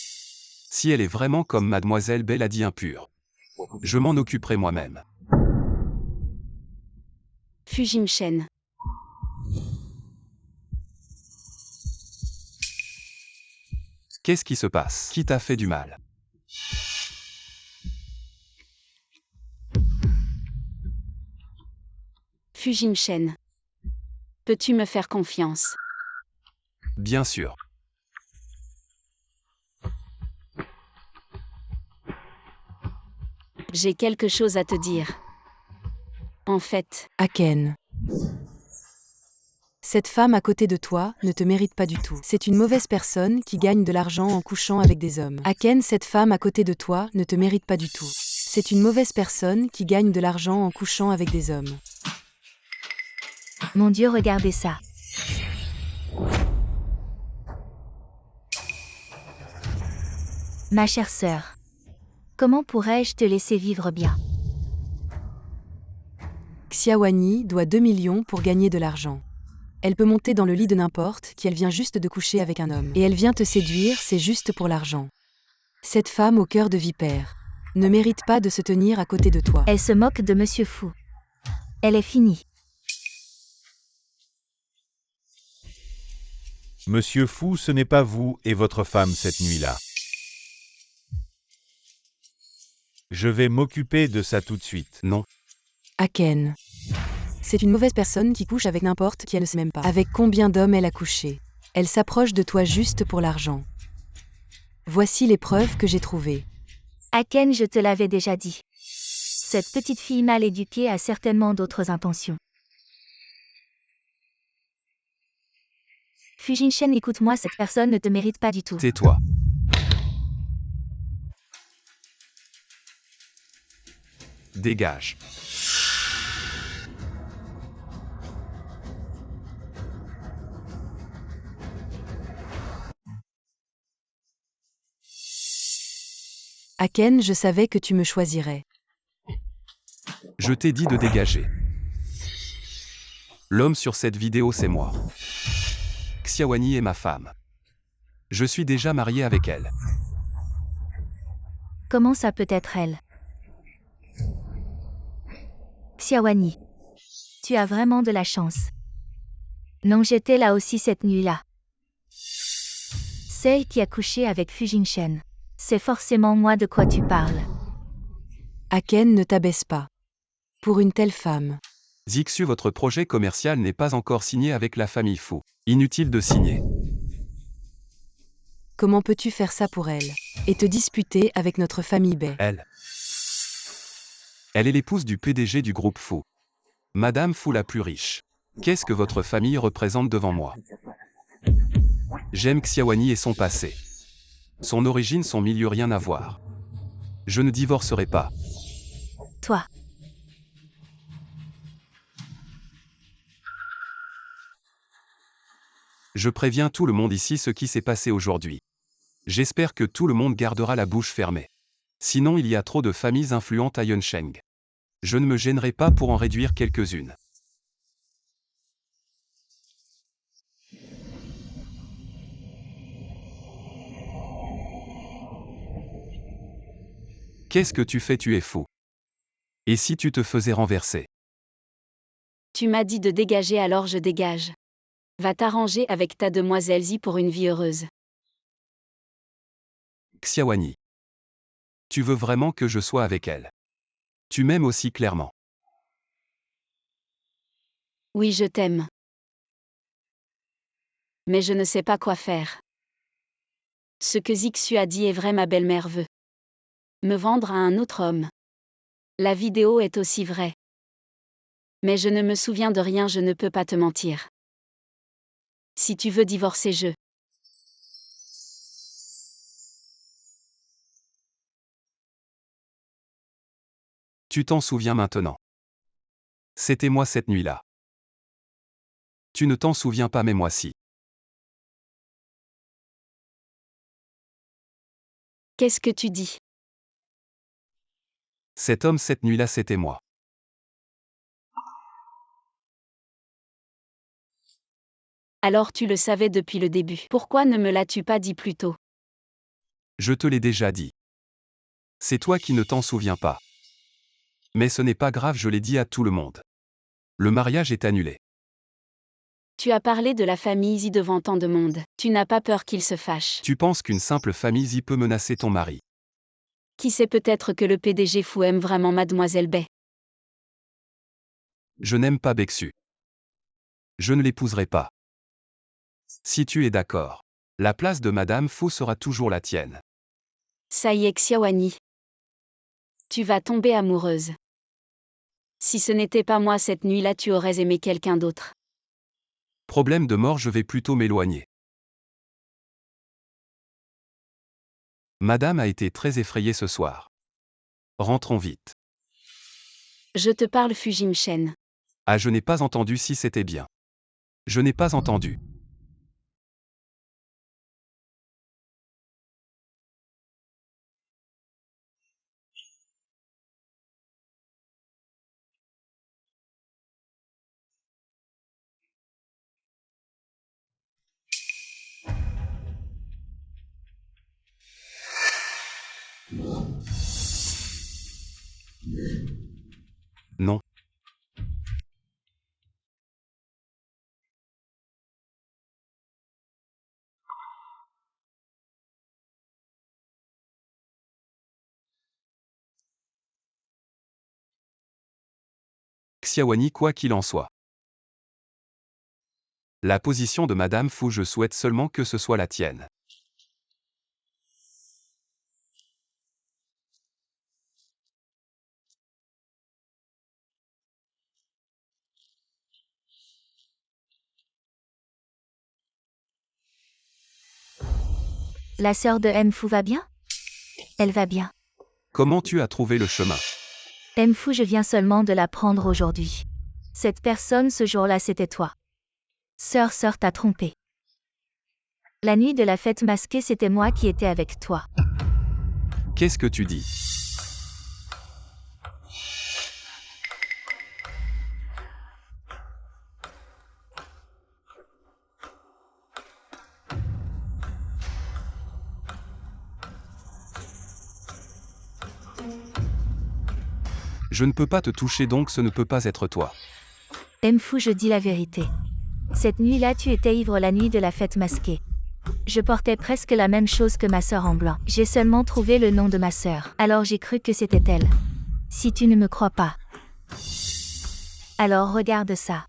Si elle est vraiment comme Mademoiselle B l'a dit, impure, je m'en occuperai moi-même. Fu Jingchen. Qu'est-ce qui se passe? Qui t'a fait du mal? Fu Jingchen. Peux-tu me faire confiance? Bien sûr. J'ai quelque chose à te dire. En fait, Aken. Cette femme à côté de toi ne te mérite pas du tout. C'est une mauvaise personne qui gagne de l'argent en couchant avec des hommes. Aken, cette femme à côté de toi ne te mérite pas du tout. C'est une mauvaise personne qui gagne de l'argent en couchant avec des hommes. Mon Dieu, regardez ça. Ma chère sœur. Comment pourrais-je te laisser vivre bien? Xiaowani doit 2 millions pour gagner de l'argent. Elle peut monter dans le lit de n'importe qui, elle vient juste de coucher avec un homme. Et elle vient te séduire, c'est juste pour l'argent. Cette femme au cœur de vipère ne mérite pas de se tenir à côté de toi. Elle se moque de Monsieur Fou. Elle est finie. Monsieur Fou, ce n'est pas vous et votre femme cette nuit-là. Je vais m'occuper de ça tout de suite. Non. Aken. C'est une mauvaise personne qui couche avec n'importe qui, elle ne sait même pas avec combien d'hommes elle a couché. Elle s'approche de toi juste pour l'argent. Voici les preuves que j'ai trouvées. Aken, je te l'avais déjà dit. Cette petite fille mal éduquée a certainement d'autres intentions. Fu Jingchen, écoute-moi, cette personne ne te mérite pas du tout. Tais-toi. Dégage. Aken, je savais que tu me choisirais. Je t'ai dit de dégager. L'homme sur cette vidéo, c'est moi. Xiaowani est ma femme. Je suis déjà marié avec elle. Comment ça peut être elle? Xiaowani. Tu as vraiment de la chance. Non, j'étais là aussi cette nuit-là. Celle qui a couché avec Fu Jingchen. C'est forcément moi, de quoi tu parles. Aken, ne t'abaisse pas. Pour une telle femme. Zixu, votre projet commercial n'est pas encore signé avec la famille Fou. Inutile de signer. Comment peux-tu faire ça pour elle? Et te disputer avec notre famille Bay? Elle est l'épouse du PDG du groupe Fou. Madame Fou la plus riche. Qu'est-ce que votre famille représente devant moi? J'aime Xiaowani et son passé. Son origine, son milieu, rien à voir. Je ne divorcerai pas. Toi. Je préviens tout le monde ici ce qui s'est passé aujourd'hui. J'espère que tout le monde gardera la bouche fermée. Sinon il y a trop de familles influentes à Yuncheng. Je ne me gênerai pas pour en réduire quelques-unes. Qu'est-ce que tu fais? Tu es fou. Et si tu te faisais renverser? Tu m'as dit de dégager, alors je dégage. Va t'arranger avec ta demoiselle Zi pour une vie heureuse. Xiaowani. Tu veux vraiment que je sois avec elle? Tu m'aimes aussi clairement. Oui, je t'aime. Mais je ne sais pas quoi faire. Ce que Zixu a dit est vrai, ma belle-mère veut me vendre à un autre homme. La vidéo est aussi vraie. Mais je ne me souviens de rien, je ne peux pas te mentir. Si tu veux divorcer, Tu t'en souviens maintenant. C'était moi cette nuit-là. Tu ne t'en souviens pas, mais moi si. Qu'est-ce que tu dis? Cet homme cette nuit-là, c'était moi. Alors tu le savais depuis le début. Pourquoi ne me l'as-tu pas dit plus tôt? Je te l'ai déjà dit. C'est toi qui ne t'en souviens pas. Mais ce n'est pas grave, je l'ai dit à tout le monde. Le mariage est annulé. Tu as parlé de la famille Zi devant tant de monde. Tu n'as pas peur qu'il se fâche? Tu penses qu'une simple famille Zi peut menacer ton mari? Qui sait, peut-être que le PDG fou aime vraiment mademoiselle Bai. Je n'aime pas Bexu. Je ne l'épouserai pas. Si tu es d'accord. La place de Madame Fou sera toujours la tienne. Ça y est, Xiaowani. Tu vas tomber amoureuse. Si ce n'était pas moi cette nuit-là, tu aurais aimé quelqu'un d'autre. Problème de mort, je vais plutôt m'éloigner. Madame a été très effrayée ce soir. Rentrons vite. Je te parle, Fujim Shen. Ah, je n'ai pas entendu, si c'était bien. Je n'ai pas entendu. Non. Xiaowani, quoi qu'il en soit. La position de Madame Fou, je souhaite seulement que ce soit la tienne. La sœur de M. Fu va bien? Elle va bien. Comment tu as trouvé le chemin? M. Fu, je viens seulement de l'apprendre aujourd'hui. Cette personne ce jour-là, c'était toi. Sœur, t'as trompé. La nuit de la fête masquée, c'était moi qui étais avec toi. Qu'est-ce que tu dis? Je ne peux pas te toucher, donc ce ne peut pas être toi. M. Fu, je dis la vérité. Cette nuit-là, tu étais ivre la nuit de la fête masquée. Je portais presque la même chose que ma sœur en blanc. J'ai seulement trouvé le nom de ma sœur. Alors j'ai cru que c'était elle. Si tu ne me crois pas, alors regarde ça.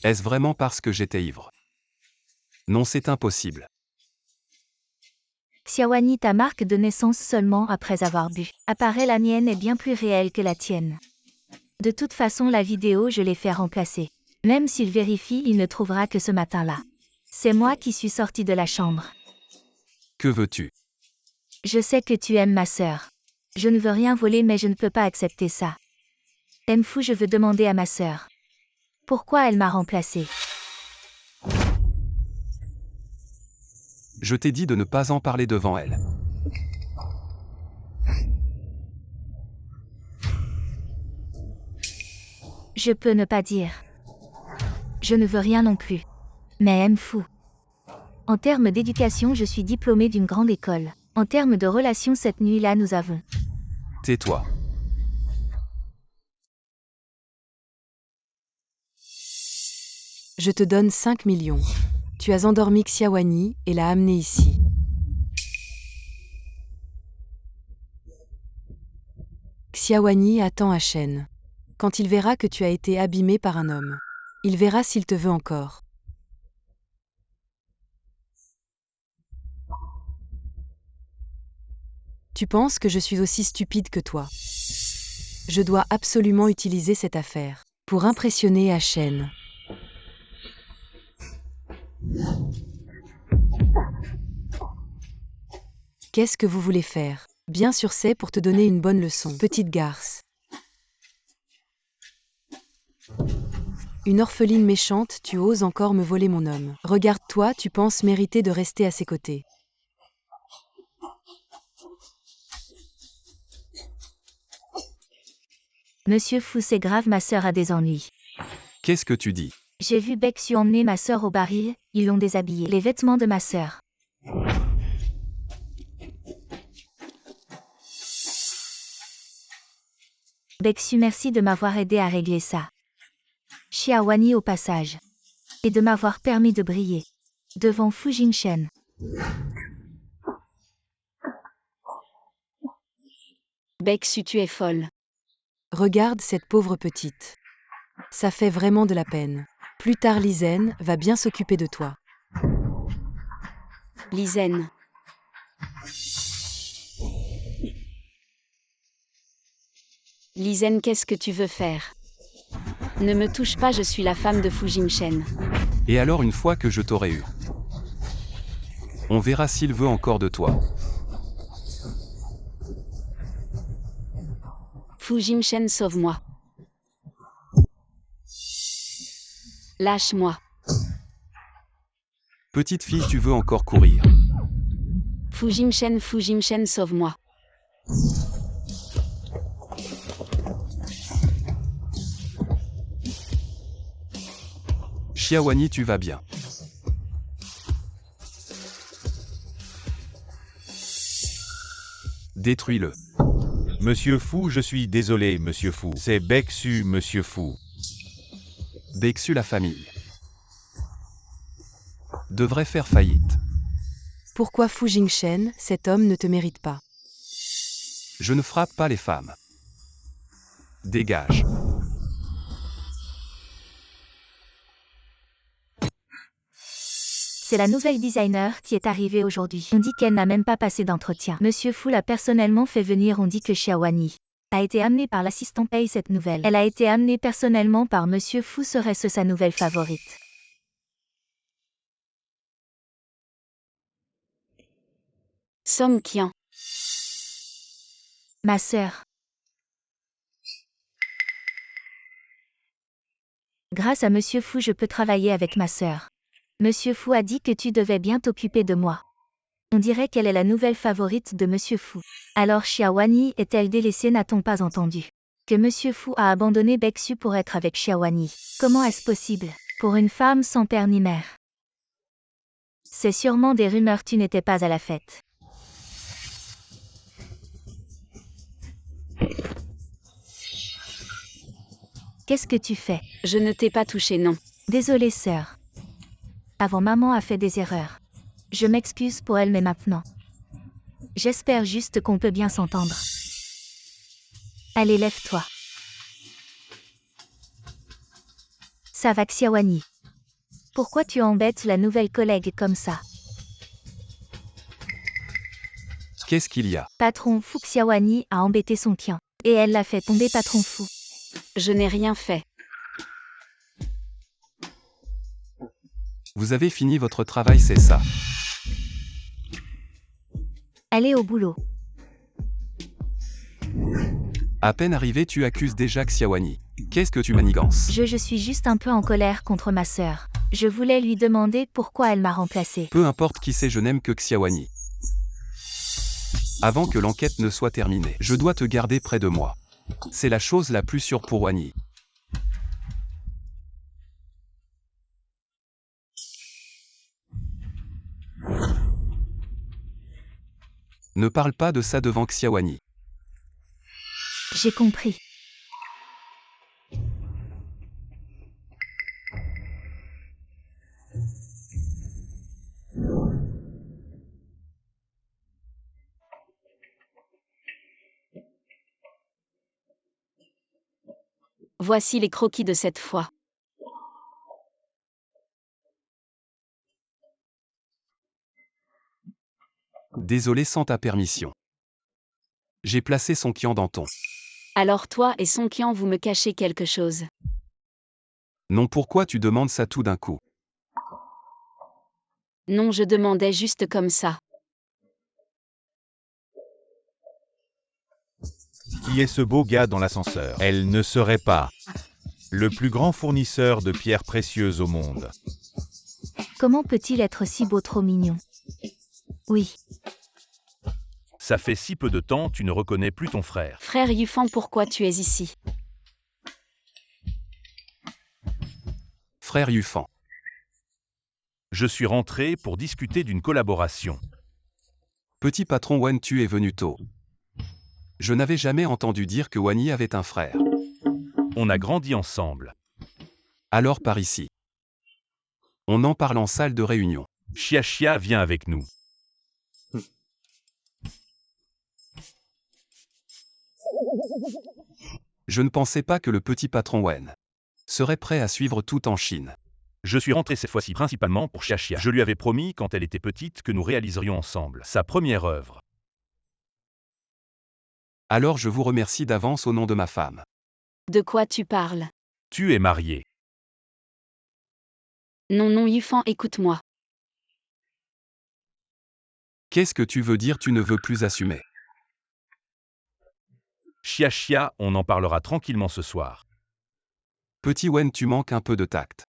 Est-ce vraiment parce que j'étais ivre? Non, c'est impossible. Xiaowani, ta marque de naissance seulement après avoir bu. Apparaît, la mienne est bien plus réelle que la tienne. De toute façon, la vidéo, je l'ai fait remplacer. Même s'il vérifie, il ne trouvera que ce matin-là. C'est moi qui suis sortie de la chambre. Que veux-tu? Je sais que tu aimes ma sœur. Je ne veux rien voler, mais je ne peux pas accepter ça. Mfu, je veux demander à ma sœur. Pourquoi elle m'a remplacée? Je t'ai dit de ne pas en parler devant elle. Je peux ne pas dire. Je ne veux rien non plus. Mais Mfu. En termes d'éducation, je suis diplômée d'une grande école. En termes de relations, cette nuit-là, nous avons. Tais-toi. Je te donne 5 millions. Tu as endormi Xiaowani et l'as amené ici. Xiaowani attend à Shen. Quand il verra que tu as été abîmé par un homme, il verra s'il te veut encore. Tu penses que je suis aussi stupide que toi. Je dois absolument utiliser cette affaire pour impressionner Shen. Qu'est-ce que vous voulez faire? Bien sûr, c'est pour te donner une bonne leçon, petite garce. Une orpheline méchante, tu oses encore me voler mon homme. Regarde-toi, tu penses mériter de rester à ses côtés. Monsieur Fu, c'est grave, ma sœur a des ennuis. Qu'est-ce que tu dis? J'ai vu Baeksu emmener ma sœur au baril, ils l'ont déshabillée. Les vêtements de ma sœur. Baeksu, merci de m'avoir aidé à régler ça. Xiaowani au passage. Et de m'avoir permis de briller. Devant Fu Jingshen. Baeksu, tu es folle. Regarde cette pauvre petite. Ça fait vraiment de la peine. Plus tard, Lizen va bien s'occuper de toi. Lizen. Lizen, qu'est-ce que tu veux faire? Ne me touche pas, je suis la femme de Fu Jingshen. Et alors une fois que je t'aurai eu, on verra s'il veut encore de toi. Fu Jingshen, sauve-moi. Lâche-moi. Petite fille, tu veux encore courir. Fu Jingshen, sauve-moi. Xiaowani, tu vas bien. Détruis-le. Monsieur Fu, je suis désolé, Monsieur Fu. C'est Baeksu, Monsieur Fu. Baeksu, la famille devrait faire faillite. Pourquoi Fu Jingshen, cet homme ne te mérite pas? Je ne frappe pas les femmes. Dégage. C'est la nouvelle designer qui est arrivée aujourd'hui. On dit qu'elle n'a même pas passé d'entretien. Monsieur Fu l'a personnellement fait venir. On dit que Xiaowani a été amenée par l'assistant Pei. Cette nouvelle. Elle a été amenée personnellement par Monsieur Fu. Serait-ce sa nouvelle favorite? Song Qian. Ma sœur. Grâce à Monsieur Fu, je peux travailler avec ma sœur. Monsieur Fu a dit que tu devais bien t'occuper de moi. On dirait qu'elle est la nouvelle favorite de Monsieur Fu. Alors Xiaowani est-elle délaissée? N'a-t-on pas entendu que Monsieur Fu a abandonné Baeksu pour être avec Xiaowani? Comment est-ce possible pour une femme sans père ni mère? C'est sûrement des rumeurs. Tu n'étais pas à la fête. Qu'est-ce que tu fais? Je ne t'ai pas touché, non. Désolée, sœur. Avant, maman a fait des erreurs. Je m'excuse pour elle, mais maintenant. J'espère juste qu'on peut bien s'entendre. Allez, lève-toi. Ça va, Xiaowani. Pourquoi tu embêtes la nouvelle collègue comme ça? Qu'est-ce qu'il y a? Patron Fu, Xiaowani a embêté son client. Et elle l'a fait tomber, patron Fu. Je n'ai rien fait. Vous avez fini votre travail, c'est ça? Allez au boulot. À peine arrivé, tu accuses déjà Xiaowani. Qu'est-ce que tu manigances? Je suis juste un peu en colère contre ma sœur. Je voulais lui demander pourquoi elle m'a remplacée. Peu importe qui c'est, je n'aime que Xiaowani. Avant que l'enquête ne soit terminée, je dois te garder près de moi. C'est la chose la plus sûre pour Wani. Ne parle pas de ça devant Xiaowani. J'ai compris. Voici les croquis de cette fois. Désolé, sans ta permission. J'ai placé son Qian dans ton. Alors toi et Son Qian, vous me cachez quelque chose. Non, pourquoi tu demandes ça tout d'un coup? Non, je demandais juste comme ça. Qui est ce beau gars dans l'ascenseur? Elle ne serait pas le plus grand fournisseur de pierres précieuses au monde. Comment peut-il être si beau, trop mignon? Oui. Ça fait si peu de temps, tu ne reconnais plus ton frère. Frère Yufan, pourquoi tu es ici? Frère Yufan. Je suis rentré pour discuter d'une collaboration. Petit patron Wen, tu es venu tôt. Je n'avais jamais entendu dire que Wani avait un frère. On a grandi ensemble. Alors par ici. On en parle en salle de réunion. Xia vient avec nous. Je ne pensais pas que le petit patron Wen serait prêt à suivre tout en Chine. Je suis rentré cette fois-ci principalement pour Xia. Je lui avais promis quand elle était petite que nous réaliserions ensemble sa première œuvre. Alors je vous remercie d'avance au nom de ma femme. De quoi tu parles? Tu es marié. Non, Yufan, écoute-moi. Qu'est-ce que tu veux dire, tu ne veux plus assumer? Xia, on en parlera tranquillement ce soir. Petit Wen, tu manques un peu de tact.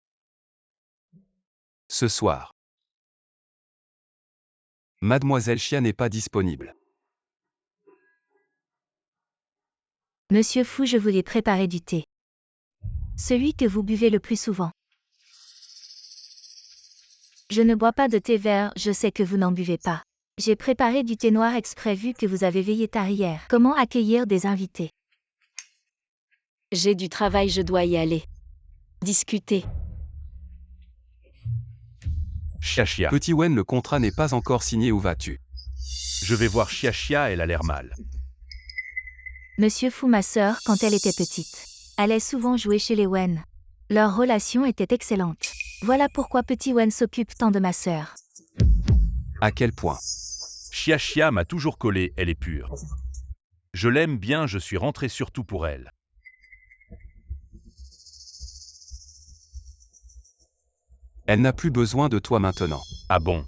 Ce soir. Mademoiselle Xia n'est pas disponible. Monsieur Fu, je voulais préparer du thé. Celui que vous buvez le plus souvent. Je ne bois pas de thé vert, je sais que vous n'en buvez pas. J'ai préparé du thé noir exprès vu que vous avez veillé tard hier. Comment accueillir des invités? J'ai du travail, je dois y aller. Discuter. Xia. Petit Wen, le contrat n'est pas encore signé, où vas-tu? Je vais voir Xia, elle a l'air mal. Monsieur Fu, ma sœur, quand elle était petite, allait souvent jouer chez les Wen. Leur relation était excellente. Voilà pourquoi petit Wen s'occupe tant de ma sœur. À quel point? Xia m'a toujours collé, elle est pure. Je l'aime bien, je suis rentré surtout pour elle. Elle n'a plus besoin de toi maintenant. Ah bon?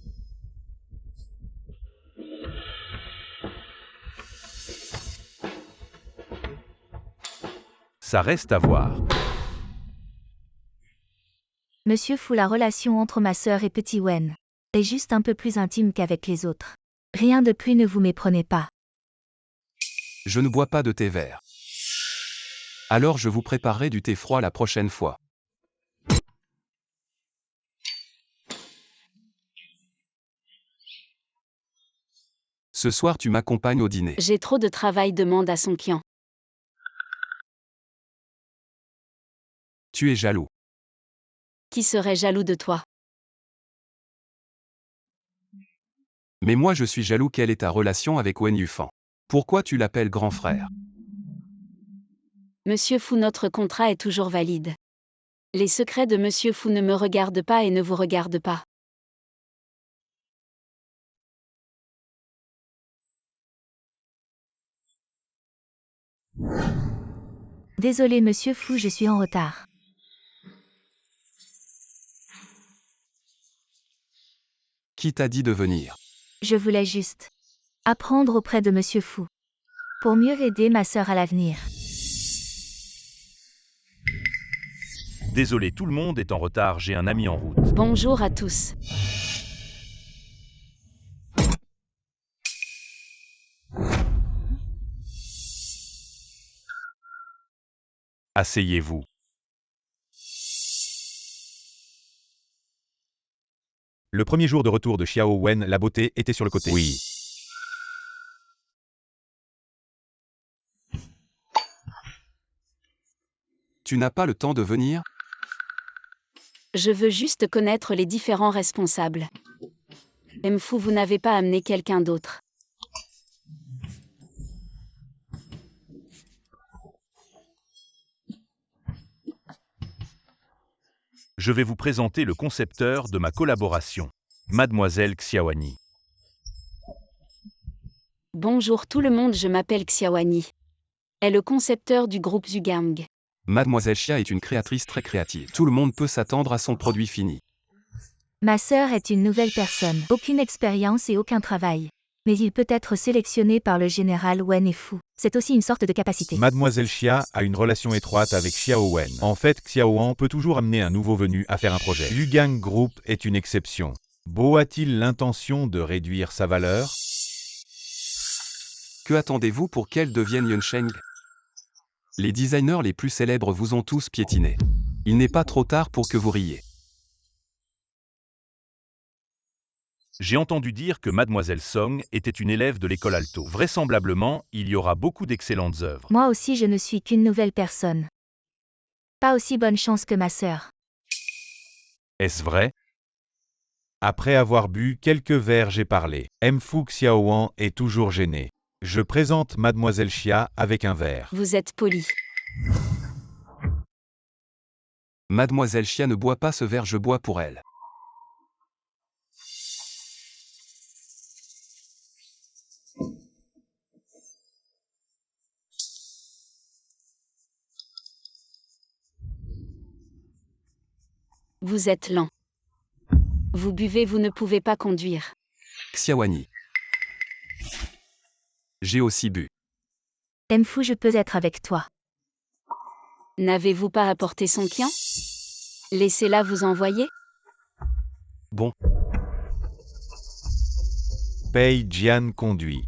Ça reste à voir. Monsieur Fu, la relation entre ma sœur et petit Wen est juste un peu plus intime qu'avec les autres. Rien de plus, ne vous méprenez pas. Je ne bois pas de thé vert. Alors je vous préparerai du thé froid la prochaine fois. Ce soir tu m'accompagnes au dîner. J'ai trop de travail, demande à Son Qian. Tu es jaloux. Qui serait jaloux de toi? Mais moi je suis jaloux. Quelle est ta relation avec Wen Yufan? Pourquoi tu l'appelles grand frère? Monsieur Fu, notre contrat est toujours valide. Les secrets de Monsieur Fu ne me regardent pas et ne vous regardent pas. Désolé Monsieur Fu, je suis en retard. Qui t'a dit de venir? Je voulais juste apprendre auprès de Monsieur Fu. pour mieux aider ma sœur à l'avenir. Désolé, tout le monde est en retard, j'ai un ami en route. Bonjour à tous. Asseyez-vous. Le premier jour de retour de Xiao Wen, la beauté était sur le côté. Oui. Tu n'as pas le temps de venir? Je veux juste connaître les différents responsables. Mfou, vous n'avez pas amené quelqu'un d'autre. Je vais vous présenter le concepteur de ma collaboration, Mademoiselle Xiaowani. Bonjour tout le monde, je m'appelle Xiaowani. Est le concepteur du groupe Zugang. Mademoiselle Xia est une créatrice très créative. Tout le monde peut s'attendre à son produit fini. Ma sœur est une nouvelle personne, aucune expérience et aucun travail. Mais il peut être sélectionné par le général Wen et Fu. C'est aussi une sorte de capacité. Mademoiselle Xia a une relation étroite avec Xiao Wen. En fait, Xiao Wen peut toujours amener un nouveau venu à faire un projet. Zugang Group est une exception. Beau a-t-il l'intention de réduire sa valeur? Que attendez-vous pour qu'elle devienne Yunsheng? Les designers les plus célèbres vous ont tous piétiné. Il n'est pas trop tard pour que vous riez. J'ai entendu dire que Mademoiselle Song était une élève de l'école Alto. Vraisemblablement, il y aura beaucoup d'excellentes œuvres. Moi aussi je ne suis qu'une nouvelle personne. Pas aussi bonne chance que ma sœur. Est-ce vrai? Après avoir bu quelques verres, j'ai parlé. Mfu Xiaowan est toujours gêné. Je présente Mademoiselle Xia avec un verre. Vous êtes poli. Mademoiselle Xia ne boit pas ce verre, je bois pour elle. Vous êtes lent. Vous buvez, vous ne pouvez pas conduire. Xiaowani. J'ai aussi bu. Mfu, je peux être avec toi. N'avez-vous pas apporté son client? Laissez-la vous envoyer. Bon, Pei Jian conduit.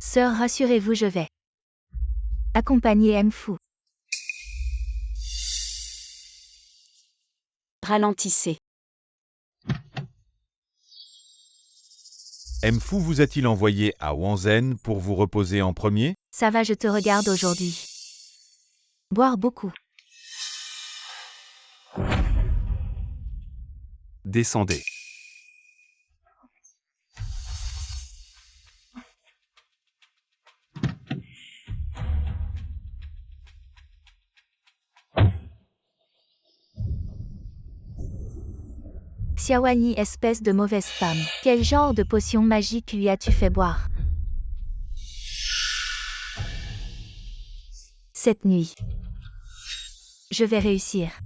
Sœur, rassurez-vous, je vais accompagner Mfu. Ralentissez. Mfu vous a-t-il envoyé à Wanzhen pour vous reposer en premier? Ça va, je te regarde aujourd'hui. Boire beaucoup. descendez. Xiaowani, espèce de mauvaise femme. Quel genre de potion magique lui as-tu fait boire? Cette nuit. Je vais réussir.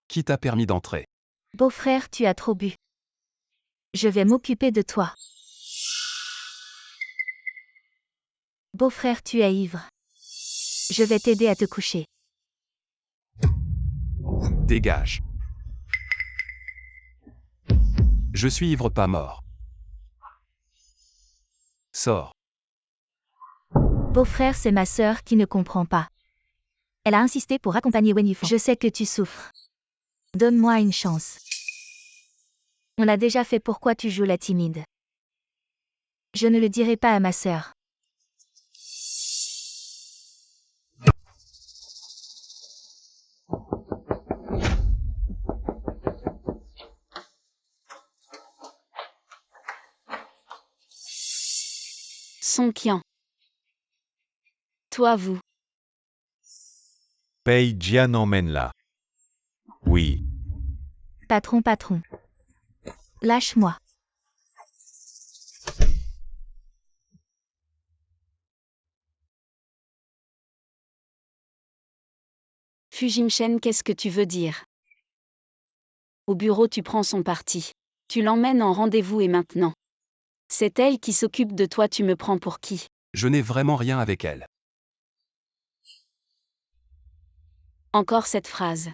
Qui t'a permis d'entrer? Beau-frère, tu as trop bu. Je vais m'occuper de toi. Beau-frère, tu es ivre. Je vais t'aider à te coucher. Dégage. Je suis ivre pas mort. Sors. Beau-frère, c'est ma sœur qui ne comprend pas. Elle a insisté pour accompagner Wenifan. Je sais que tu souffres. Donne-moi une chance. On l'a déjà fait, pourquoi tu joues la timide? Je ne le dirai pas à ma sœur. Son Qian. Toi, vous. Pei Jian emmène là. Oui. Patron, patron. Lâche-moi. Fu Jingchen, qu'est-ce que tu veux dire? Au bureau, tu prends son parti. Tu l'emmènes en rendez-vous et maintenant. C'est elle qui s'occupe de toi, tu me prends pour qui? Je n'ai vraiment rien avec elle. Encore cette phrase.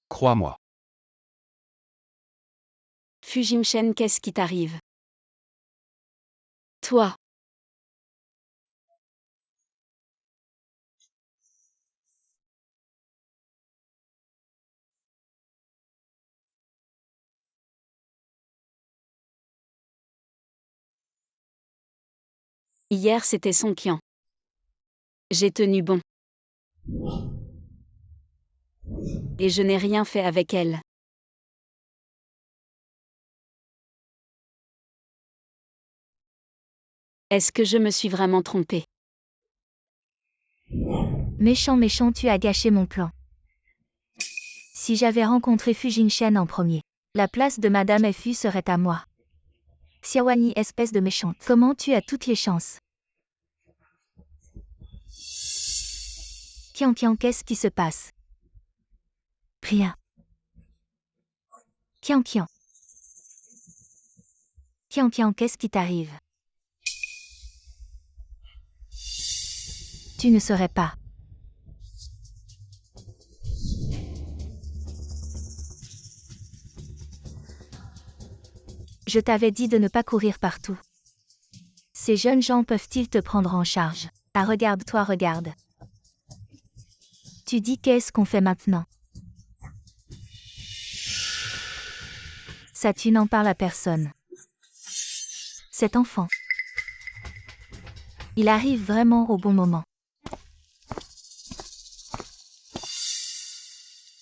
Crois-moi. Fu Jingchen, qu'est-ce qui t'arrive? Toi. Hier c'était son kian. J'ai tenu bon. Et je n'ai rien fait avec elle. Est-ce que je me suis vraiment trompée? Méchant, méchant, tu as gâché mon plan. Si j'avais rencontré Fu Jingchen en premier, la place de Madame Fu serait à moi. Xiaowani, espèce de méchante. Comment tu as toutes les chances? Kian Kian, qu'est-ce qui se passe? Rien. Kian Kian. Kian Kian, qu'est-ce qui t'arrive? Tu ne saurais pas. Je t'avais dit de ne pas courir partout. Ces jeunes gens peuvent-ils te prendre en charge? Ah, regarde-toi, regarde. Tu dis qu'est-ce qu'on fait maintenant? Ça, tu n'en parles à personne. Cet enfant. Il arrive vraiment au bon moment.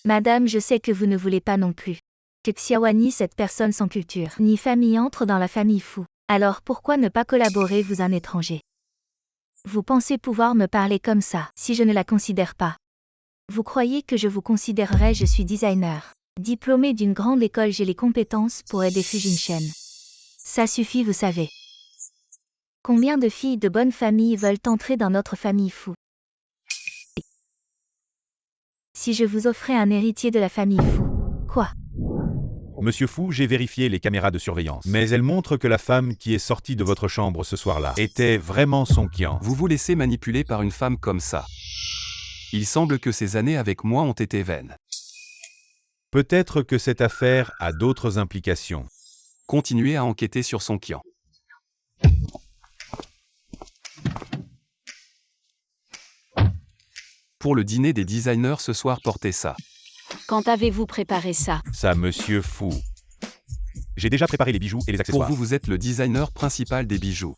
Madame, je sais que vous ne voulez pas non plus que Xiaowani, cette personne sans culture ni famille, entre dans la famille Fu. Alors pourquoi ne pas collaborer, vous un étranger? Vous pensez pouvoir me parler comme ça si je ne la considère pas? Vous croyez que je vous considérerais? Je suis designer. Diplômé d'une grande école, j'ai les compétences pour aider Fu Jingchen. Ça suffit, vous savez. Combien de filles de bonne famille veulent entrer dans notre famille Fu? Si je vous offrais un héritier de la famille Fu, quoi? Monsieur Fu, j'ai vérifié les caméras de surveillance, mais elles montrent que la femme qui est sortie de votre chambre ce soir-là était vraiment son kian. Vous vous laissez manipuler par une femme comme ça. Il semble que ces années avec moi ont été vaines. Peut-être que cette affaire a d'autres implications. Continuez à enquêter sur son kian. Pour le dîner des designers ce soir, portez ça. Quand avez-vous préparé ça? Ça, Monsieur Fu. J'ai déjà préparé les bijoux et les Pour accessoires. vous, vous êtes le designer principal des bijoux.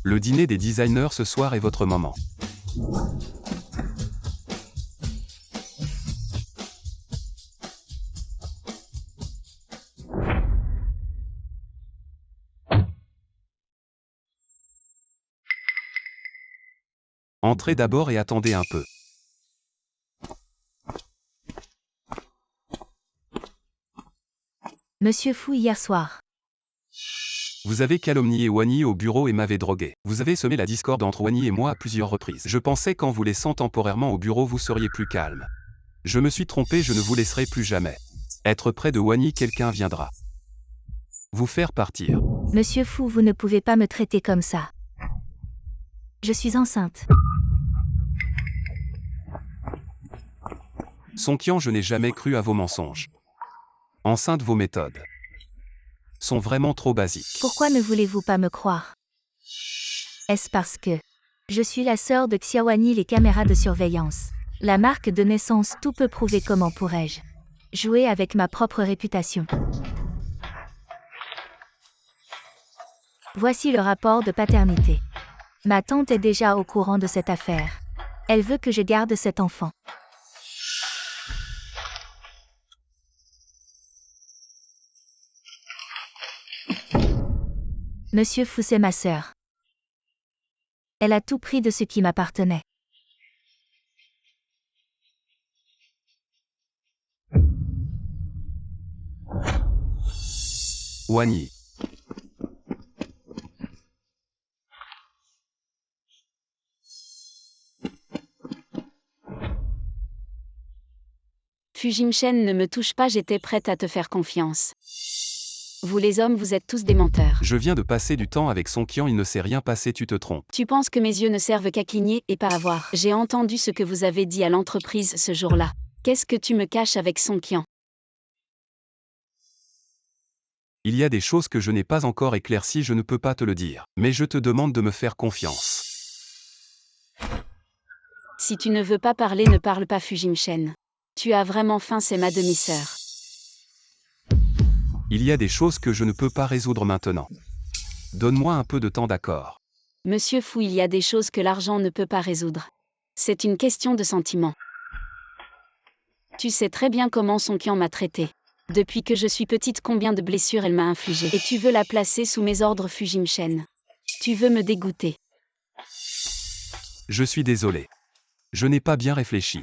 Le dîner des designers ce soir est votre moment. Entrez d'abord et attendez un peu. Monsieur Fu, hier soir. Vous avez calomnié Wani au bureau et m'avez drogué. Vous avez semé la discorde entre Wani et moi à plusieurs reprises. Je pensais qu'en vous laissant temporairement au bureau vous seriez plus calme. Je me suis trompé, je ne vous laisserai plus jamais. Être près de Wani, quelqu'un viendra vous faire partir. Monsieur Fu, vous ne pouvez pas me traiter comme ça. Je suis enceinte. Son kian, je n'ai jamais cru à vos mensonges. Enceinte, vos méthodes sont vraiment trop basiques. Pourquoi ne voulez-vous pas me croire? Est-ce parce que je suis la sœur de Xiaowani? Les caméras de surveillance, la marque de naissance, tout peut prouver. Comment pourrais-je jouer avec ma propre réputation? Voici le rapport de paternité. Ma tante est déjà au courant de cette affaire. Elle veut que je garde cet enfant. Monsieur Fu, c'est ma sœur. Elle a tout pris de ce qui m'appartenait. Wany. Fujimchen ne me touche pas, j'étais prête à te faire confiance. Vous les hommes, vous êtes tous des menteurs. Je viens de passer du temps avec Song Qian, il ne s'est rien passé, tu te trompes. Tu penses que mes yeux ne servent qu'à cligner et pas à voir. J'ai entendu ce que vous avez dit à l'entreprise ce jour-là. Qu'est-ce que tu me caches avec Song Qian? Il y a des choses que je n'ai pas encore éclaircies, je ne peux pas te le dire. Mais je te demande de me faire confiance. Si tu ne veux pas parler, ne parle pas, Fujimchen. Tu as vraiment faim, c'est ma demi-sœur. Il y a des choses que je ne peux pas résoudre maintenant. Donne-moi un peu de temps, d'accord? Monsieur Fu, il y a des choses que l'argent ne peut pas résoudre. C'est une question de sentiment. Tu sais très bien comment Song Qian m'a traité. Depuis que je suis petite, combien de blessures elle m'a infligées. Et tu veux la placer sous mes ordres, Fujimchen. Tu veux me dégoûter. Je suis désolé. Je n'ai pas bien réfléchi.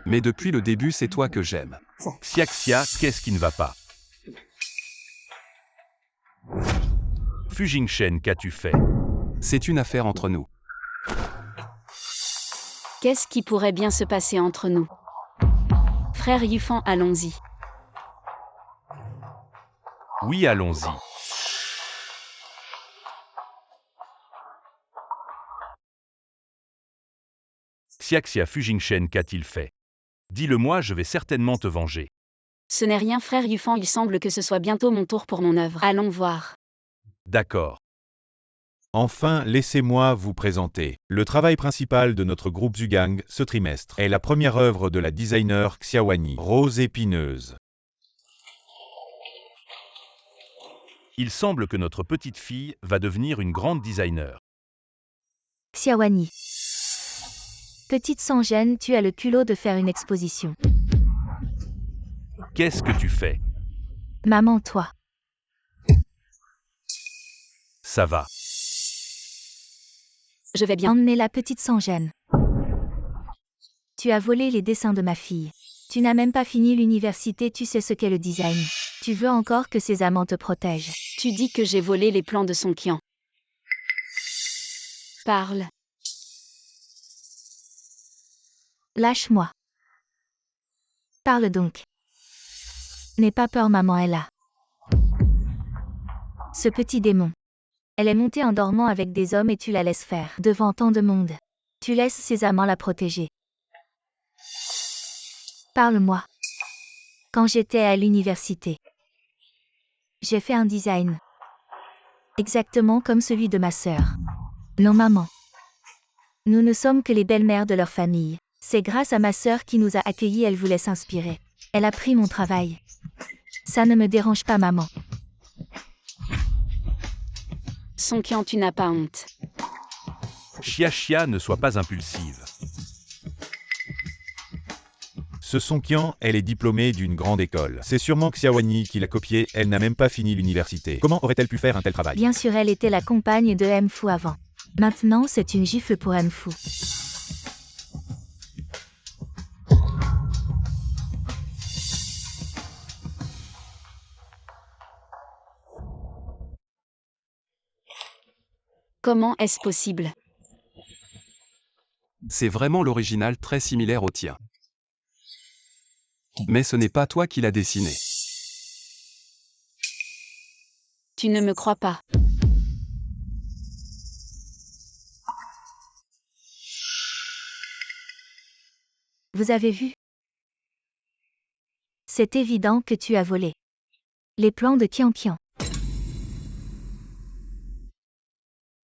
Mais depuis le début, c'est toi que j'aime. Xiaxia, qu'est-ce qui ne va pas? Fujingchen, qu'as-tu fait? C'est une affaire entre nous. Qu'est-ce qui pourrait bien se passer entre nous? Frère Yufan, allons-y. Oui, allons-y. Xiaxia, Fujingchen, qu'a-t-il fait? Dis-le-moi, je vais certainement te venger. Ce n'est rien, frère Yufan, il semble que ce soit bientôt mon tour pour mon œuvre. Allons voir. D'accord. Enfin, laissez-moi vous présenter. Le travail principal de notre groupe Zugang ce trimestre est la première œuvre de la designer Xiaowani, Rose épineuse. Il semble que notre petite fille va devenir une grande designer. Xiaowani. Petite sans gêne, tu as le culot de faire une exposition. Qu'est-ce que tu fais? Maman, toi. Ça va. Je vais bien. Emmenez la petite sans gêne. Tu as volé les dessins de ma fille. Tu n'as même pas fini l'université, tu sais ce qu'est le design. Tu veux encore que ses amants te protègent. Tu dis que j'ai volé les plans de Song Qian. Parle. Lâche-moi. Parle donc. N'aie pas peur, maman est là. Ce petit démon. Elle est montée en dormant avec des hommes et tu la laisses faire, devant tant de monde. Tu laisses ses amants la protéger. Parle-moi. Quand j'étais à l'université, j'ai fait un design. Exactement comme celui de ma sœur. Non, maman. Nous ne sommes que les belles-mères de leur famille. C'est grâce à ma sœur qui nous a accueillis, elle voulait s'inspirer. Elle a pris mon travail. Ça ne me dérange pas, maman. Song Qian, tu n'as pas honte. Xia, ne sois pas impulsive. Ce Song Qian, elle est diplômée d'une grande école. C'est sûrement Xiaowani qui l'a copiée, elle n'a même pas fini l'université. Comment aurait-elle pu faire un tel travail? Bien sûr, elle était la compagne de Mfu avant. Maintenant, c'est une gifle pour Mfu. Comment est-ce possible? C'est vraiment l'original, très similaire au tien. Mais ce n'est pas toi qui l'as dessiné. Tu ne me crois pas. Vous avez vu? C'est évident que tu as volé les plans de Qian Qian.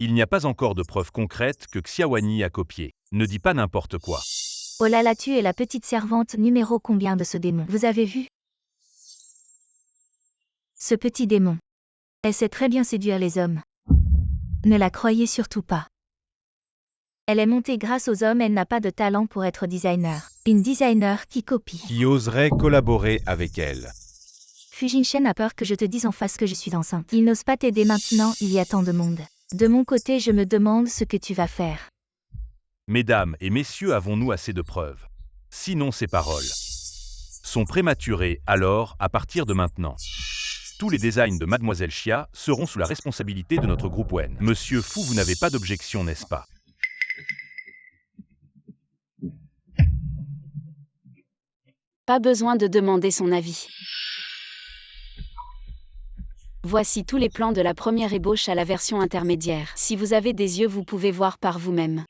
Il n'y a pas encore de preuves concrètes que Xiaowani a copié. Ne dis pas n'importe quoi. Oh là là, tu es la petite servante numéro combien de ce démon? Vous avez vu? Ce petit démon. Elle sait très bien séduire les hommes. Ne la croyez surtout pas. Elle est montée grâce aux hommes, elle n'a pas de talent pour être designer. Une designer qui copie. Qui oserait collaborer avec elle? Fujingchen a peur que je te dise en face que je suis enceinte. Il n'ose pas t'aider maintenant, il y a tant de monde. De mon côté, je me demande ce que tu vas faire. Mesdames et messieurs, avons-nous assez de preuves? Sinon ces paroles sont prématurées, alors, à partir de maintenant, tous les designs de Mademoiselle Chia seront sous la responsabilité de notre groupe Wen. Monsieur Fu, vous n'avez pas d'objection, n'est-ce pas? Pas besoin de demander son avis. Voici tous les plans de la première ébauche à la version intermédiaire. Si vous avez des yeux, vous pouvez voir par vous-même.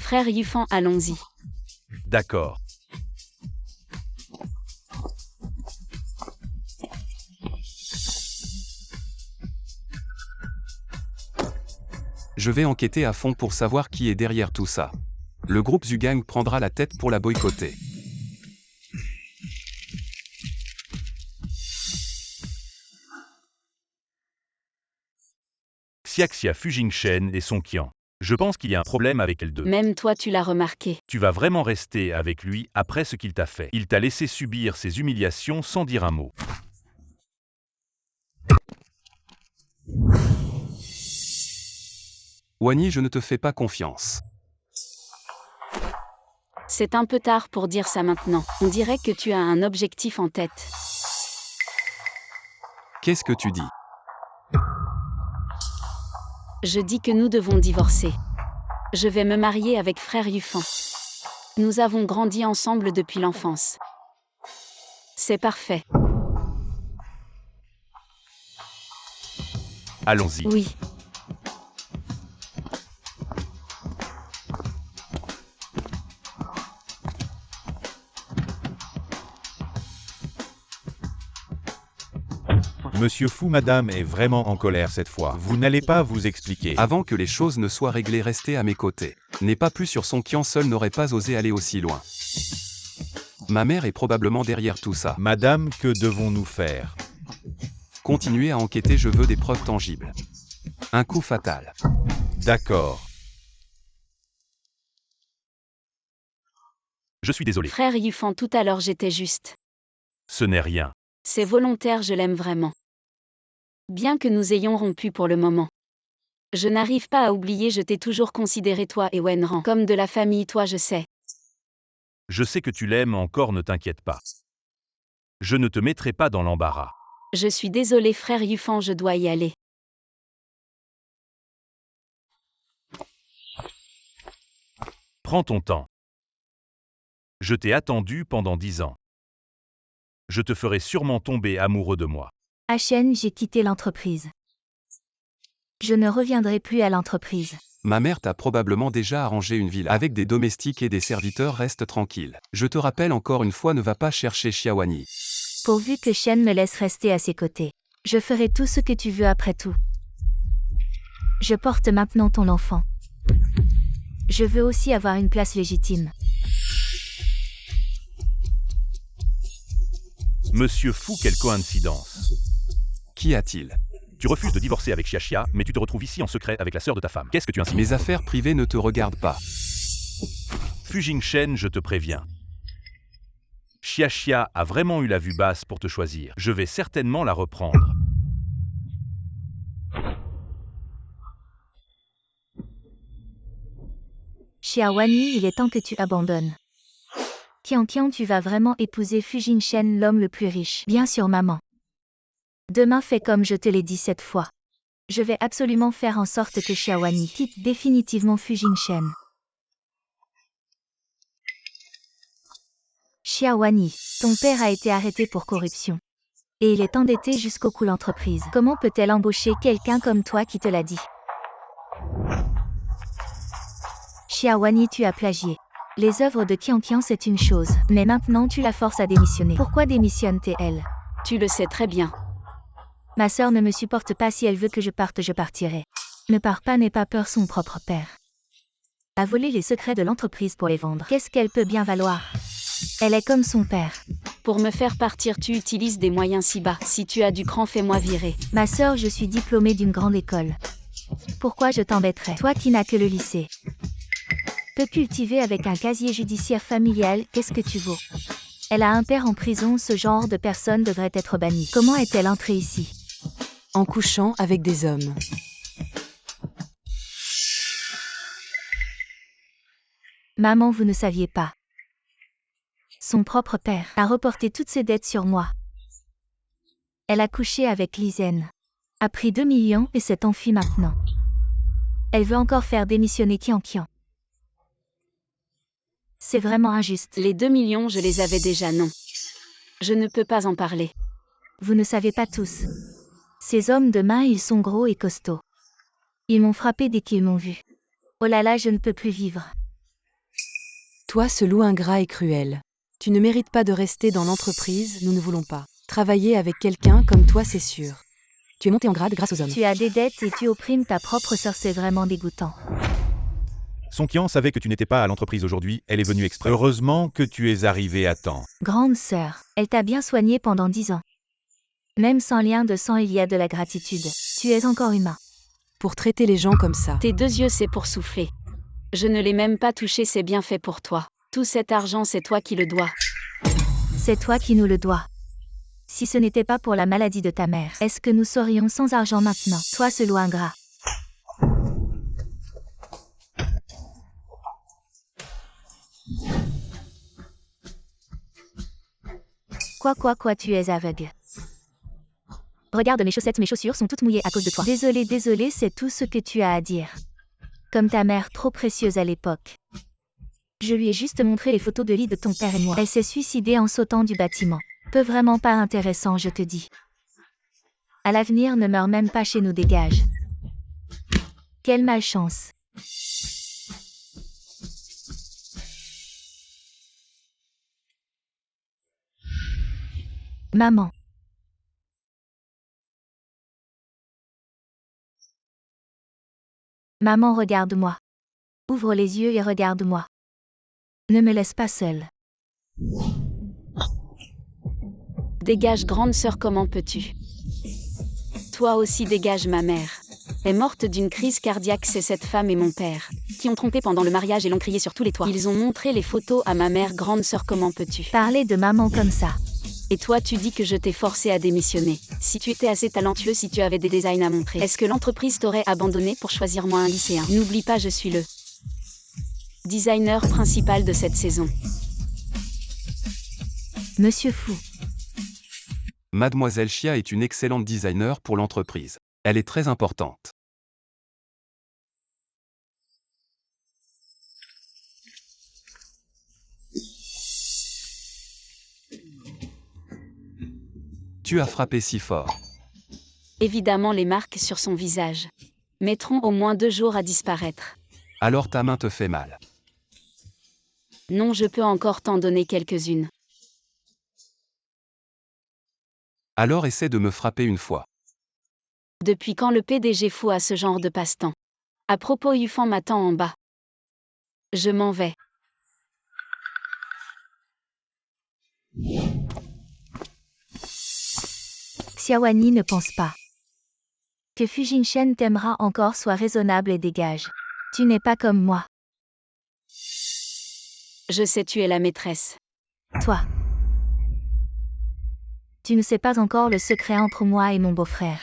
Frère Yufan, allons-y. D'accord. Je vais enquêter à fond pour savoir qui est derrière tout ça. Le groupe Zugang prendra la tête pour la boycotter. Xiaxia Fujingchen et Song Qian. Je pense qu'il y a un problème avec elles deux. Même toi, tu l'as remarqué. Tu vas vraiment rester avec lui après ce qu'il t'a fait. Il t'a laissé subir ces humiliations sans dire un mot. Wani, je ne te fais pas confiance. C'est un peu tard pour dire ça maintenant. On dirait que tu as un objectif en tête. Qu'est-ce que tu dis? Je dis que nous devons divorcer. Je vais me marier avec frère Yufan. Nous avons grandi ensemble depuis l'enfance. C'est parfait. Allons-y. Oui. Monsieur Fu, madame est vraiment en colère cette fois. Vous n'allez pas vous expliquer. Avant que les choses ne soient réglées, restez à mes côtés. N'est pas plus sur Song Qian seul n'aurait pas osé aller aussi loin. Ma mère est probablement derrière tout ça. Madame, que devons-nous faire? Continuez à enquêter, je veux des preuves tangibles. Un coup fatal. D'accord. Je suis désolé. Frère Yufan, tout à l'heure j'étais juste. Ce n'est rien. C'est volontaire, je l'aime vraiment. Bien que nous ayons rompu pour le moment. Je n'arrive pas à oublier, je t'ai toujours considéré toi et Wenran comme de la famille, toi je sais. Je sais que tu l'aimes encore, ne t'inquiète pas. Je ne te mettrai pas dans l'embarras. Je suis désolé frère Yufan, je dois y aller. Prends ton temps. Je t'ai attendu pendant 10 ans. Je te ferai sûrement tomber amoureux de moi. Chen, j'ai quitté l'entreprise. Je ne reviendrai plus à l'entreprise. Ma mère t'a probablement déjà arrangé une ville avec des domestiques et des serviteurs, reste tranquille. Je te rappelle encore une fois, ne va pas chercher Xiaowani. Pourvu que Shen me laisse rester à ses côtés. Je ferai tout ce que tu veux après tout. Je porte maintenant ton enfant. Je veux aussi avoir une place légitime. Monsieur Fu, quelle coïncidence. Qu'y a-t-il? Tu refuses de divorcer avec Xiaxia, mais tu te retrouves ici en secret avec la sœur de ta femme. Qu'est-ce que tu insinues? Mes affaires privées ne te regardent pas. Fujingchen, je te préviens. Xiaxia a vraiment eu la vue basse pour te choisir. Je vais certainement la reprendre. Xiaowani, il est temps que tu abandonnes. Qian, tu vas vraiment épouser Fujingchen, l'homme le plus riche. Bien sûr, maman. Demain, fais comme je te l'ai dit cette fois. Je vais absolument faire en sorte que Xiaowani quitte définitivement Fujingchen. Xiaowani, ton père a été arrêté pour corruption. Et il est endetté jusqu'au cou l'entreprise. Comment peut-elle embaucher quelqu'un comme toi qui te l'a dit? Xiaowani, tu as plagié. Les œuvres de Qian, c'est une chose, mais maintenant tu la forces à démissionner. Pourquoi démissionne-t-elle? Tu le sais très bien. Ma sœur ne me supporte pas, si elle veut que je parte, je partirai. Ne pars pas, n'aie pas peur, son propre père a volé les secrets de l'entreprise pour les vendre. Qu'est-ce qu'elle peut bien valoir? Elle est comme son père. Pour me faire partir, tu utilises des moyens si bas. Si tu as du cran, fais-moi virer. Ma sœur, je suis diplômée d'une grande école. Pourquoi je t'embêterais? Toi qui n'as que le lycée. Peux cultiver avec un casier judiciaire familial, qu'est-ce que tu vaux? Elle a un père en prison, ce genre de personne devrait être bannie. Comment est-elle entrée ici? En couchant avec des hommes. Maman, vous ne saviez pas. Son propre père a reporté toutes ses dettes sur moi. Elle a couché avec Lizen, a pris 2 millions et s'est enfuie maintenant. Elle veut encore faire démissionner Kian Kian. C'est vraiment injuste. Les 2 millions, je les avais déjà, non. Je ne peux pas en parler. Vous ne savez pas tous. Ces hommes de main, ils sont gros et costauds. Ils m'ont frappé dès qu'ils m'ont vu. Oh là là, je ne peux plus vivre. Toi, ce loup ingrat et cruel. Tu ne mérites pas de rester dans l'entreprise, nous ne voulons pas. Travailler avec quelqu'un comme toi, c'est sûr. Tu es monté en grade grâce aux hommes. Tu as des dettes et tu opprimes ta propre sœur, c'est vraiment dégoûtant. Son Kian savait que tu n'étais pas à l'entreprise aujourd'hui, elle est venue exprès. Heureusement que tu es arrivé à temps. Grande sœur, elle t'a bien soigné pendant 10 ans. Même sans lien de sang, il y a de la gratitude. Tu es encore humain. Pour traiter les gens comme ça. Tes 2 yeux, c'est pour souffler. Je ne l'ai même pas touché, c'est bien fait pour toi. Tout cet argent, c'est toi qui le dois. C'est toi qui nous le dois. Si ce n'était pas pour la maladie de ta mère, est-ce que nous serions sans argent maintenant? Toi, ce loup ingrat. Quoi, tu es aveugle. Regarde mes chaussettes, mes chaussures sont toutes mouillées à cause de toi. Désolé, c'est tout ce que tu as à dire. Comme ta mère, trop précieuse à l'époque. Je lui ai juste montré les photos de lit de ton père et moi. Elle s'est suicidée en sautant du bâtiment. Peu vraiment pas intéressant, je te dis. À l'avenir, ne meurs même pas chez nous, dégage. Quelle malchance. Maman. Maman, regarde-moi. Ouvre les yeux et regarde-moi. Ne me laisse pas seule. Dégage, grande sœur, comment peux-tu? Toi aussi, dégage, ma mère. Est morte d'une crise cardiaque, c'est cette femme et mon père, qui ont trompé pendant le mariage et l'ont crié sur tous les toits. Ils ont montré les photos à ma mère, grande sœur, comment peux-tu? Parler de maman comme ça. Et toi, tu dis que je t'ai forcé à démissionner. Si tu étais assez talentueux, si tu avais des designs à montrer, est-ce que l'entreprise t'aurait abandonné pour choisir moi un lycéen? N'oublie pas, je suis le designer principal de cette saison. Monsieur Fou. Mademoiselle Chia est une excellente designer pour l'entreprise. Elle est très importante. Tu as frappé si fort. Évidemment, les marques sur son visage mettront au moins 2 jours à disparaître. Alors ta main te fait mal. Non, je peux encore t'en donner quelques-unes. Alors essaie de me frapper une fois. Depuis quand le PDG fou a ce genre de passe-temps? À propos, Yufan m'attend en bas. Je m'en vais. Xiaowani ne pense pas que Fu Jinshen t'aimera encore, sois raisonnable et dégage. Tu n'es pas comme moi. Je sais, tu es la maîtresse. Toi. Tu ne sais pas encore le secret entre moi et mon beau-frère.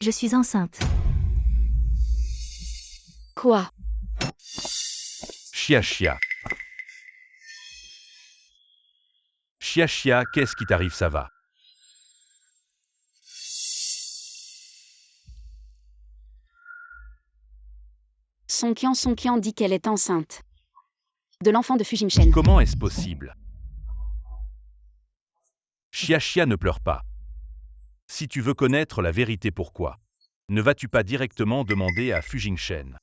Je suis enceinte. Quoi? Chia Chia. Chia Chia, qu'est-ce qui t'arrive, ça va? Son Kian dit qu'elle est enceinte. De l'enfant de Fu Jinshen. Comment est-ce possible? Chia Chia, ne pleure pas. Si tu veux connaître la vérité, pourquoi ne vas-tu pas directement demander à Fu Jinshen?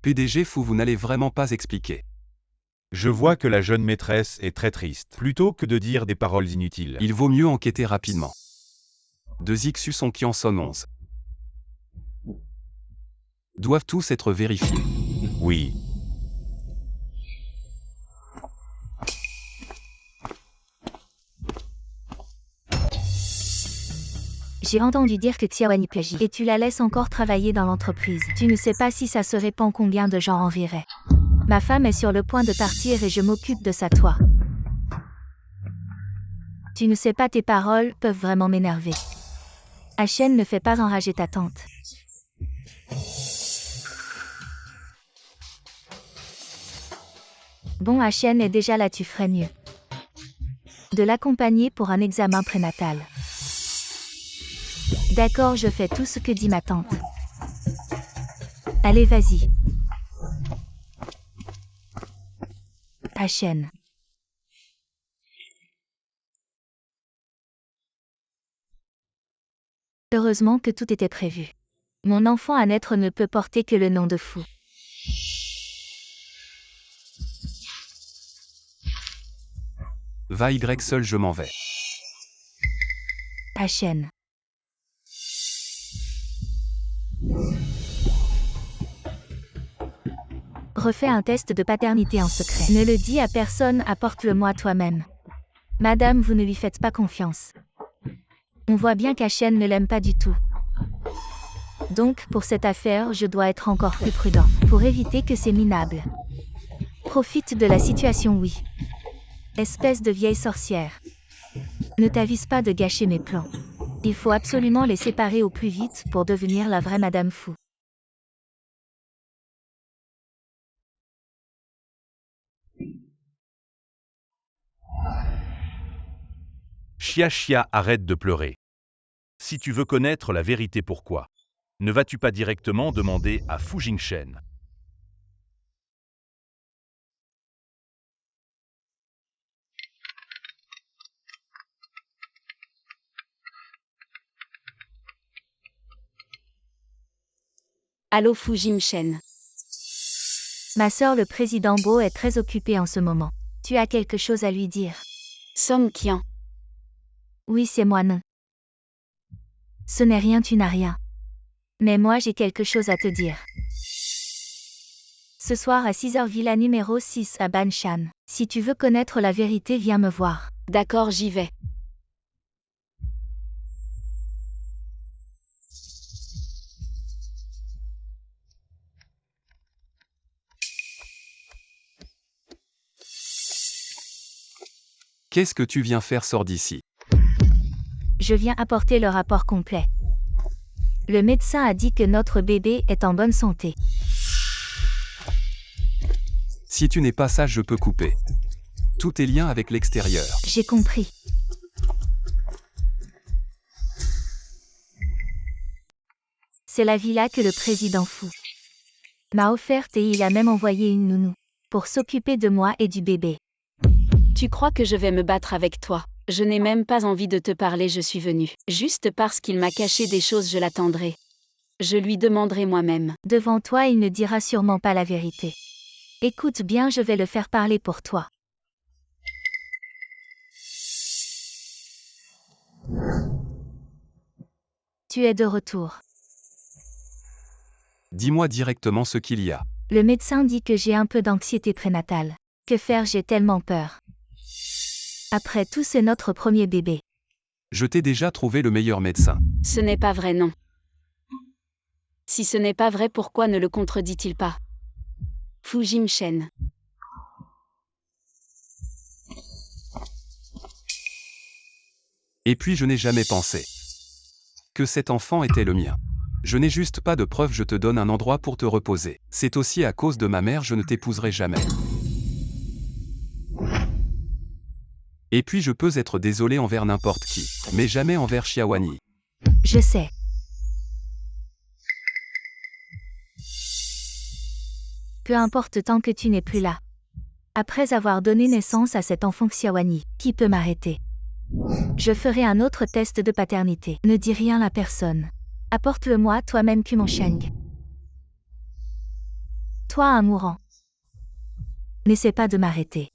PDG Fou, vous n'allez vraiment pas expliquer. Je vois que la jeune maîtresse est très triste. Plutôt que de dire des paroles inutiles. Il vaut mieux enquêter rapidement. 2 Xu Son Kian Son 11. Doivent tous être vérifiés. Oui. J'ai entendu dire que Xiaowani plagie et tu la laisses encore travailler dans l'entreprise. Tu ne sais pas si ça se répand combien de gens en viraient. Ma femme est sur le point de partir et je m'occupe de ça toi. Tu ne sais pas, tes paroles peuvent vraiment m'énerver. Hachen ne fait pas enrager ta tante. Bon, Hachen est déjà là, tu ferais mieux de l'accompagner pour un examen prénatal. D'accord, je fais tout ce que dit ma tante. Allez, vas-y. Hachen. Heureusement que tout était prévu. Mon enfant à naître ne peut porter que le nom de fou. Va Y seul, je m'en vais. Hachen. Refais un test de paternité en secret. Ne le dis à personne, apporte-le-moi toi-même. Madame, vous ne lui faites pas confiance. On voit bien qu'Hachen ne l'aime pas du tout. Donc, pour cette affaire, je dois être encore plus prudent, pour éviter que c'est minable. Profite de la situation, oui. Espèce de vieille sorcière. Ne t'avise pas de gâcher mes plans. Il faut absolument les séparer au plus vite pour devenir la vraie Madame Fou. Xia Xia, arrête de pleurer. Si tu veux connaître la vérité, pourquoi ne vas-tu pas directement demander à Fu Jingshen? Allô Fu Jingshen. Ma sœur, le président Bo, est très occupé en ce moment. Tu as quelque chose à lui dire? Song Qian. Oui, c'est moi, non. Ce n'est rien, tu n'as rien. Mais moi, j'ai quelque chose à te dire. Ce soir à 6h, villa numéro 6 à Banshan. Si tu veux connaître la vérité, viens me voir. D'accord, j'y vais. Qu'est-ce que tu viens faire? Sors d'ici. Je viens apporter le rapport complet. Le médecin a dit que notre bébé est en bonne santé. Si tu n'es pas sage, je peux couper. Tout est lien avec l'extérieur. J'ai compris. C'est la villa que le président Fou m'a offerte et il a même envoyé une nounou pour s'occuper de moi et du bébé. Tu crois que je vais me battre avec toi? Je n'ai même pas envie de te parler, je suis venue. Juste parce qu'il m'a caché des choses, je l'attendrai. Je lui demanderai moi-même. Devant toi, il ne dira sûrement pas la vérité. Écoute bien, je vais le faire parler pour toi. Tu es de retour. Dis-moi directement ce qu'il y a. Le médecin dit que j'ai un peu d'anxiété prénatale. Que faire, j'ai tellement peur. Après tout, c'est notre premier bébé. Je t'ai déjà trouvé le meilleur médecin. Ce n'est pas vrai, non. Si ce n'est pas vrai, pourquoi ne le contredit-il pas? Fu Jingshen. Et puis je n'ai jamais pensé que cet enfant était le mien. Je n'ai juste pas de preuves, je te donne un endroit pour te reposer. C'est aussi à cause de ma mère, je ne t'épouserai jamais. Et puis je peux être désolé envers n'importe qui, mais jamais envers Xiaowani. Je sais. Peu importe tant que tu n'es plus là. Après avoir donné naissance à cet enfant Xiaowani, qui peut m'arrêter? Je ferai un autre test de paternité. Ne dis rien à personne. Apporte-le-moi toi-même, Kumonsheng. Toi, un mourant. N'essaie pas de m'arrêter.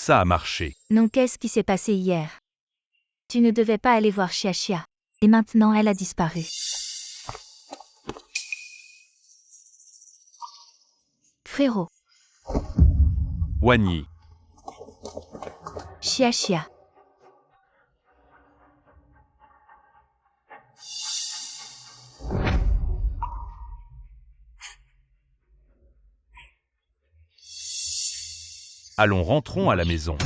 Ça a marché. Non, qu'est-ce qui s'est passé hier? Tu ne devais pas aller voir Xia Xia. Et maintenant, elle a disparu. Frérot. Wani. Xia Xia. Allons, rentrons à la maison.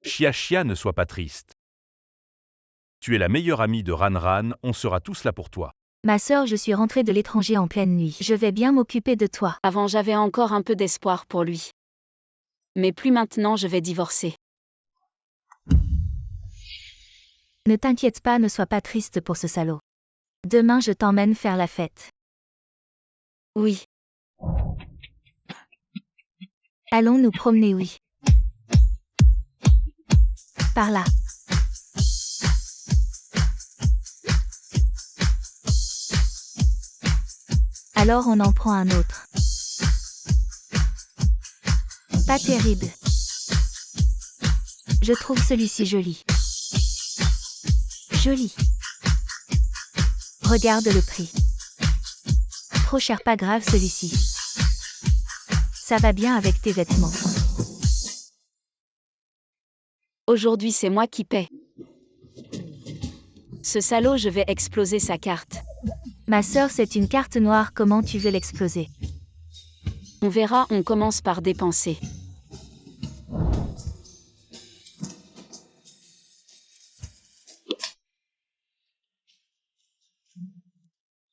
Chia, ne sois pas triste. Tu es la meilleure amie de Ran, on sera tous là pour toi. Ma sœur, je suis rentrée de l'étranger en pleine nuit. Je vais bien m'occuper de toi. Avant, j'avais encore un peu d'espoir pour lui. Mais plus maintenant, je vais divorcer. Ne t'inquiète pas, ne sois pas triste pour ce salaud. Demain, je t'emmène faire la fête. Oui. Allons nous promener, oui. Par là. Alors on en prend un autre. Pas terrible. Je trouve celui-ci joli. Joli. Regarde le prix. Trop cher, pas grave celui-ci. Ça va bien avec tes vêtements. Aujourd'hui, c'est moi qui paie. Ce salaud, je vais exploser sa carte. Ma sœur, c'est une carte noire, comment tu veux l'exploser? On verra, on commence par dépenser. «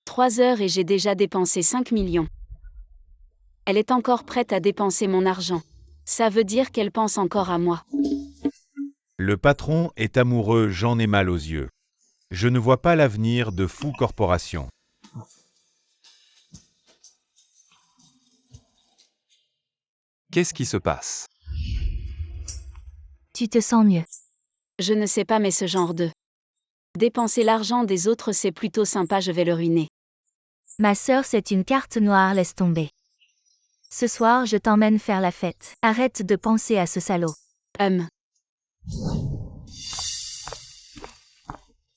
3 heures et j'ai déjà dépensé 5 millions. Elle est encore prête à dépenser mon argent. Ça veut dire qu'elle pense encore à moi. Le patron est amoureux, j'en ai mal aux yeux. Je ne vois pas l'avenir de Fou Corporation. Qu'est-ce qui se passe? Tu te sens mieux. Je ne sais pas, mais ce genre de... Dépenser l'argent des autres, c'est plutôt sympa, je vais le ruiner. Ma sœur, c'est une carte noire, laisse tomber. Ce soir, je t'emmène faire la fête. Arrête de penser à ce salaud.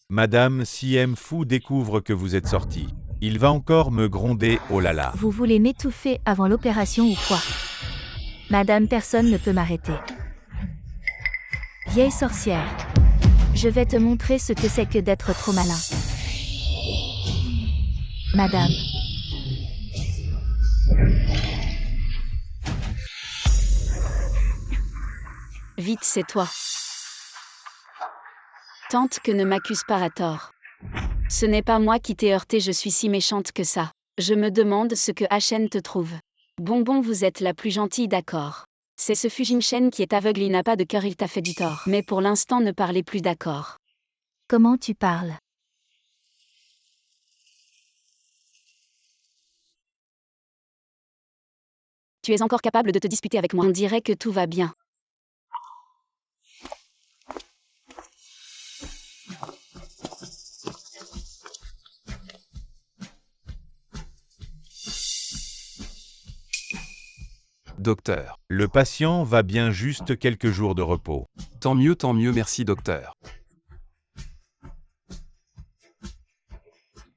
Madame, si M. Fou découvre que vous êtes sorti, il va encore me gronder, oh là là. Vous voulez m'étouffer avant l'opération ou quoi? Madame, personne ne peut m'arrêter. Vieille sorcière. Je vais te montrer ce que c'est que d'être trop malin. Madame. Vite, c'est toi. Tante, que ne m'accuse pas à tort. Ce n'est pas moi qui t'ai heurté, je suis si méchante que ça. Je me demande ce que Hachen te trouve. Bonbon, vous êtes la plus gentille, d'accord. C'est ce Fujin-Shen qui est aveugle, il n'a pas de cœur, il t'a fait du tort. Mais pour l'instant, ne parlez plus, d'accord. Comment tu parles? Tu es encore capable de te disputer avec moi. On dirait que tout va bien. Docteur. Le patient va bien, juste quelques jours de repos. Tant mieux, merci docteur.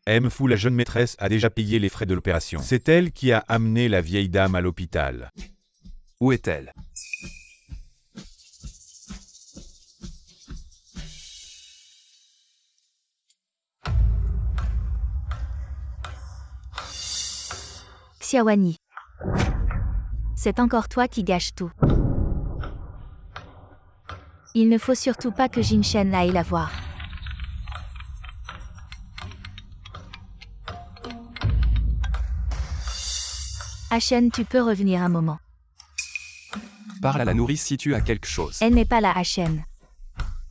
M. Fou, la jeune maîtresse, a déjà payé les frais de l'opération. C'est elle qui a amené la vieille dame à l'hôpital. Où est-elle? Xiaowani. C'est encore toi qui gâches tout. Il ne faut surtout pas que Jin-Shen aille la voir. Hachen, tu peux revenir un moment. Parle à la nourrice si tu as quelque chose. Elle n'est pas là, Hachen.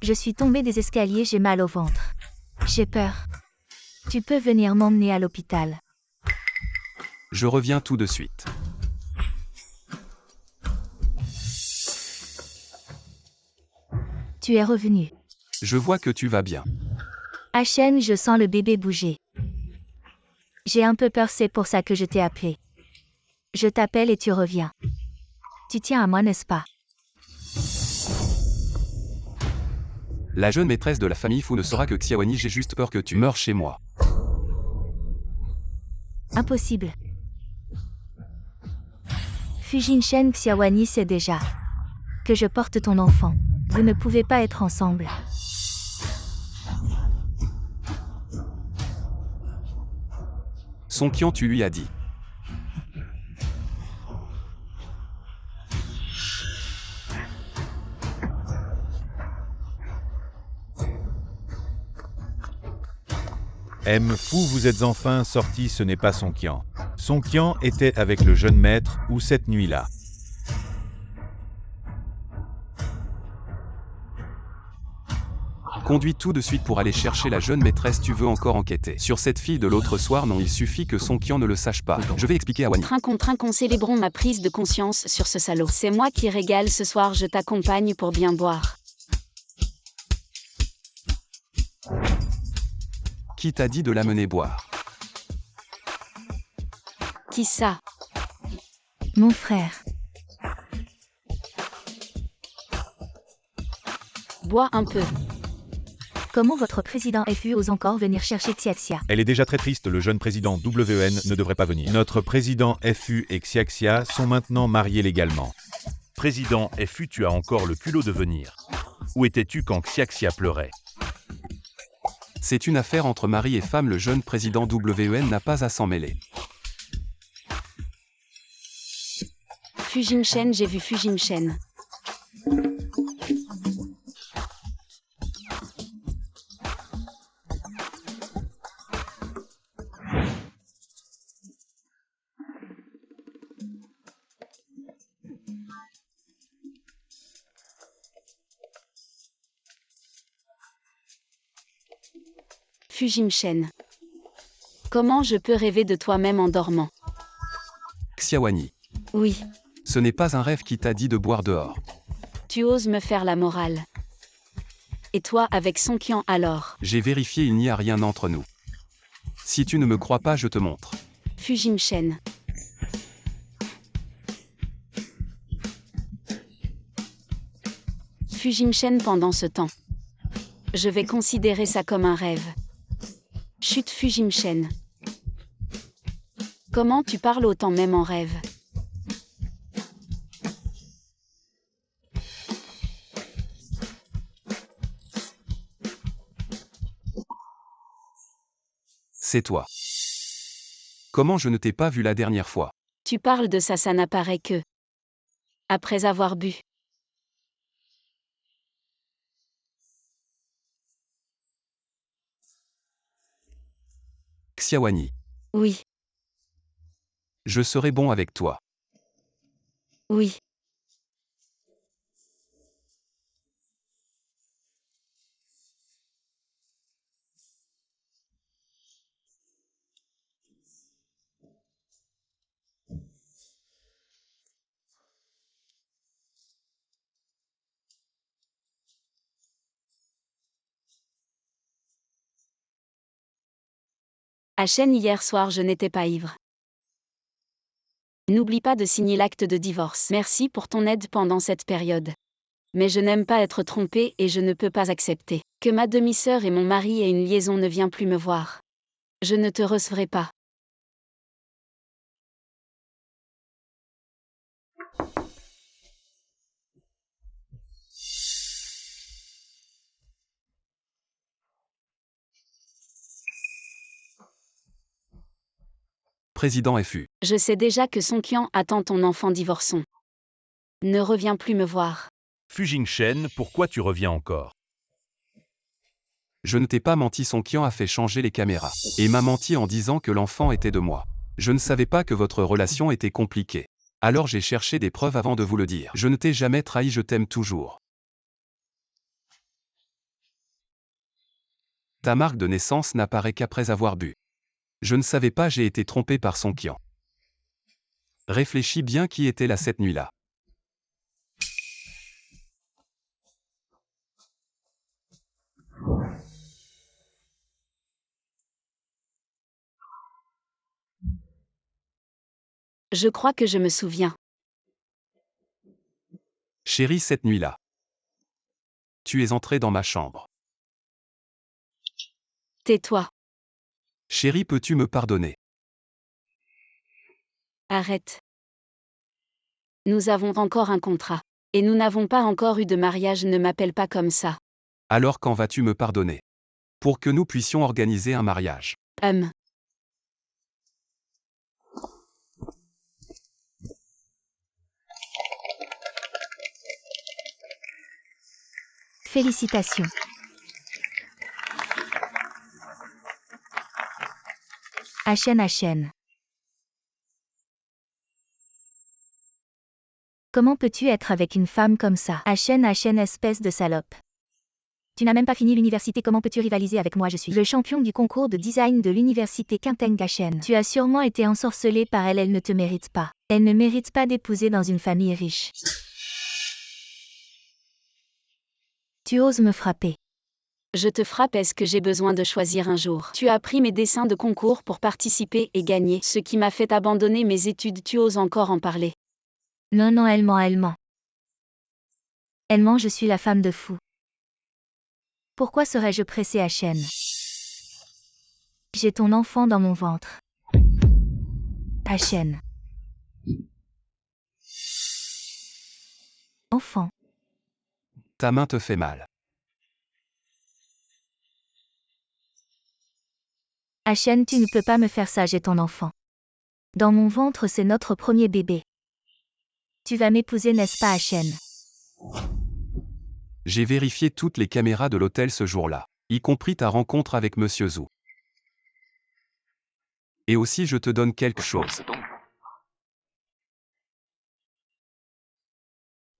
Je suis tombée des escaliers, j'ai mal au ventre. J'ai peur. Tu peux venir m'emmener à l'hôpital. Je reviens tout de suite. Tu es revenu. Je vois que tu vas bien. Hachen, je sens le bébé bouger. J'ai un peu peur, c'est pour ça que je t'ai appelé. Je t'appelle et tu reviens. Tu tiens à moi, n'est-ce pas? La jeune maîtresse de la famille Fou ne saura que Xiaowani, j'ai juste peur que tu meurs chez moi. Impossible. Fujin-Shen, Xiaowani sait déjà que je porte ton enfant. Vous ne pouvez pas être ensemble. Son Qian, tu lui as dit. Fou, vous êtes enfin sorti, ce n'est pas Songqian. Songqian était avec le jeune maître, ou cette nuit-là. Conduis tout de suite pour aller chercher la jeune maîtresse. Tu veux encore enquêter sur cette fille de l'autre soir? Non, il suffit que Songqian ne le sache pas. Je vais expliquer à Wani. Trinquons, célébrons ma prise de conscience sur ce salaud. C'est moi qui régale ce soir, je t'accompagne pour bien boire. Qui t'a dit de l'amener boire? Qui ça? Mon frère. Bois un peu. Comment votre président FU ose encore venir chercher Xiaxia? Elle est déjà très triste, le jeune président WN ne devrait pas venir. Notre président FU et Xiaxia sont maintenant mariés légalement. Président FU, tu as encore le culot de venir. Où étais-tu quand Xiaxia pleurait? C'est une affaire entre mari et femme, le jeune président WN n'a pas à s'en mêler. Fujimchen, j'ai vu Fujimchen. Fujimchen. Comment je peux rêver de toi-même en dormant? Xiaowani. Oui, Ce n'est pas un rêve qui t'a dit de boire dehors. tu oses me faire la morale. Et toi avec Songqian alors? J'ai vérifié, il n'y a rien entre nous. Si tu ne me crois pas, je te montre. Fujimchen. Fujimchen pendant ce temps. Je vais considérer ça comme un rêve. Chut Fujimchen. Comment tu parles autant même en rêve? C'est toi. Comment je ne t'ai pas vu la dernière fois? Tu parles de ça, ça n'apparaît que après avoir bu. Xiaowani. Oui, Je serai bon avec toi. oui. À Chêne hier soir, je n'étais pas ivre. N'oublie pas de signer l'acte de divorce. Merci pour ton aide pendant cette période. Mais je n'aime pas être trompée et je ne peux pas accepter que ma demi-sœur et mon mari aient une liaison. Ne viens plus me voir. Je ne te recevrai pas. Président FU. Je sais déjà que Songqian attend ton enfant, divorçons. Ne reviens plus me voir. Fujimchen, pourquoi tu reviens encore? Je ne t'ai pas menti, Songqian a fait changer les caméras. Et m'a menti en disant que l'enfant était de moi. Je ne savais pas que votre relation était compliquée. Alors j'ai cherché des preuves avant de vous le dire. Je ne t'ai jamais trahi, je t'aime toujours. Ta marque de naissance n'apparaît qu'après avoir bu. Je ne savais pas, j'ai été trompé par Songqian. Réfléchis bien, qui était là cette nuit-là. Je crois que je me souviens. Chérie, cette nuit-là. Tu es entrée dans ma chambre. Tais-toi. Chérie, peux-tu me pardonner? Arrête. Nous avons encore un contrat. Et nous n'avons pas encore eu de mariage, ne m'appelle pas comme ça. Alors quand vas-tu me pardonner? Pour que nous puissions organiser un mariage. Félicitations. Hachen. Comment peux-tu être avec une femme comme ça? Hachen, espèce de salope. Tu n'as même pas fini l'université, comment peux-tu rivaliser avec moi? Je suis le champion du concours de design de l'université Quinteng Hachen. Tu as sûrement été ensorcelé par elle, elle ne te mérite pas. Elle ne mérite pas d'épouser dans une famille riche. Tu oses me frapper. Je te frappe, est-ce que j'ai besoin de choisir un jour? Tu as pris mes dessins de concours pour participer et gagner, ce qui m'a fait abandonner mes études, tu oses encore en parler? Non, elle ment. Elle ment, je suis la femme de fou. Pourquoi serais-je pressée, Hachen? J'ai ton enfant dans mon ventre. Hachen. Enfant. Ta main te fait mal. Hachen, tu ne peux pas me faire ça, j'ai ton enfant. Dans mon ventre, c'est notre premier bébé. Tu vas m'épouser, n'est-ce pas, Hachen? J'ai vérifié toutes les caméras de l'hôtel ce jour-là, y compris ta rencontre avec Monsieur Zhou. Et aussi je te donne quelque chose.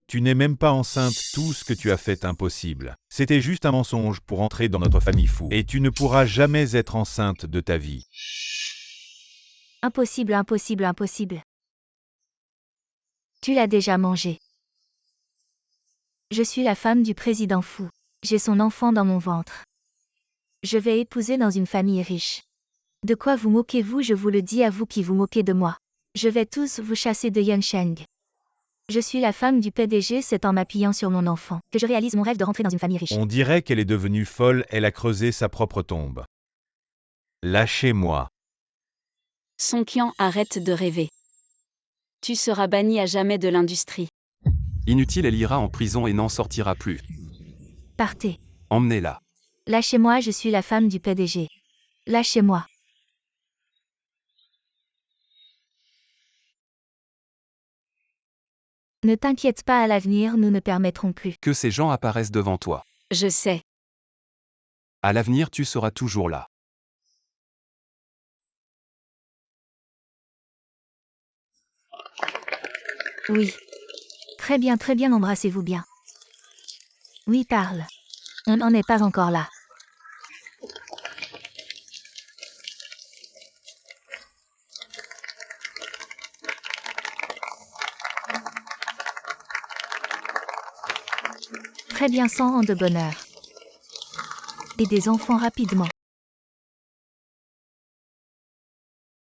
Tu n'es même pas enceinte, tout ce que tu as fait est impossible. C'était juste un mensonge pour entrer dans notre famille fou. Et tu ne pourras jamais être enceinte de ta vie. Impossible. Tu l'as déjà mangé. Je suis la femme du président fou. J'ai son enfant dans mon ventre. Je vais épouser dans une famille riche. De quoi vous moquez-vous? Je vous le dis à vous qui vous moquez de moi. Je vais tous vous chasser de Yansheng. Je suis la femme du PDG, c'est en m'appuyant sur mon enfant que je réalise mon rêve de rentrer dans une famille riche. On dirait qu'elle est devenue folle, elle a creusé sa propre tombe. Lâchez-moi. Song Qian, arrête de rêver. Tu seras banni à jamais de l'industrie. Inutile, elle ira en prison et n'en sortira plus. Partez. Emmenez-la. Lâchez-moi, je suis la femme du PDG. Lâchez-moi. Ne t'inquiète pas, à l'avenir, nous ne permettrons plus. Que ces gens apparaissent devant toi. Je sais. À l'avenir, tu seras toujours là. Oui. Très bien, embrassez-vous bien. Oui, parle. On n'en est pas encore là. Très bien, 100 ans de bonheur. Et des enfants rapidement.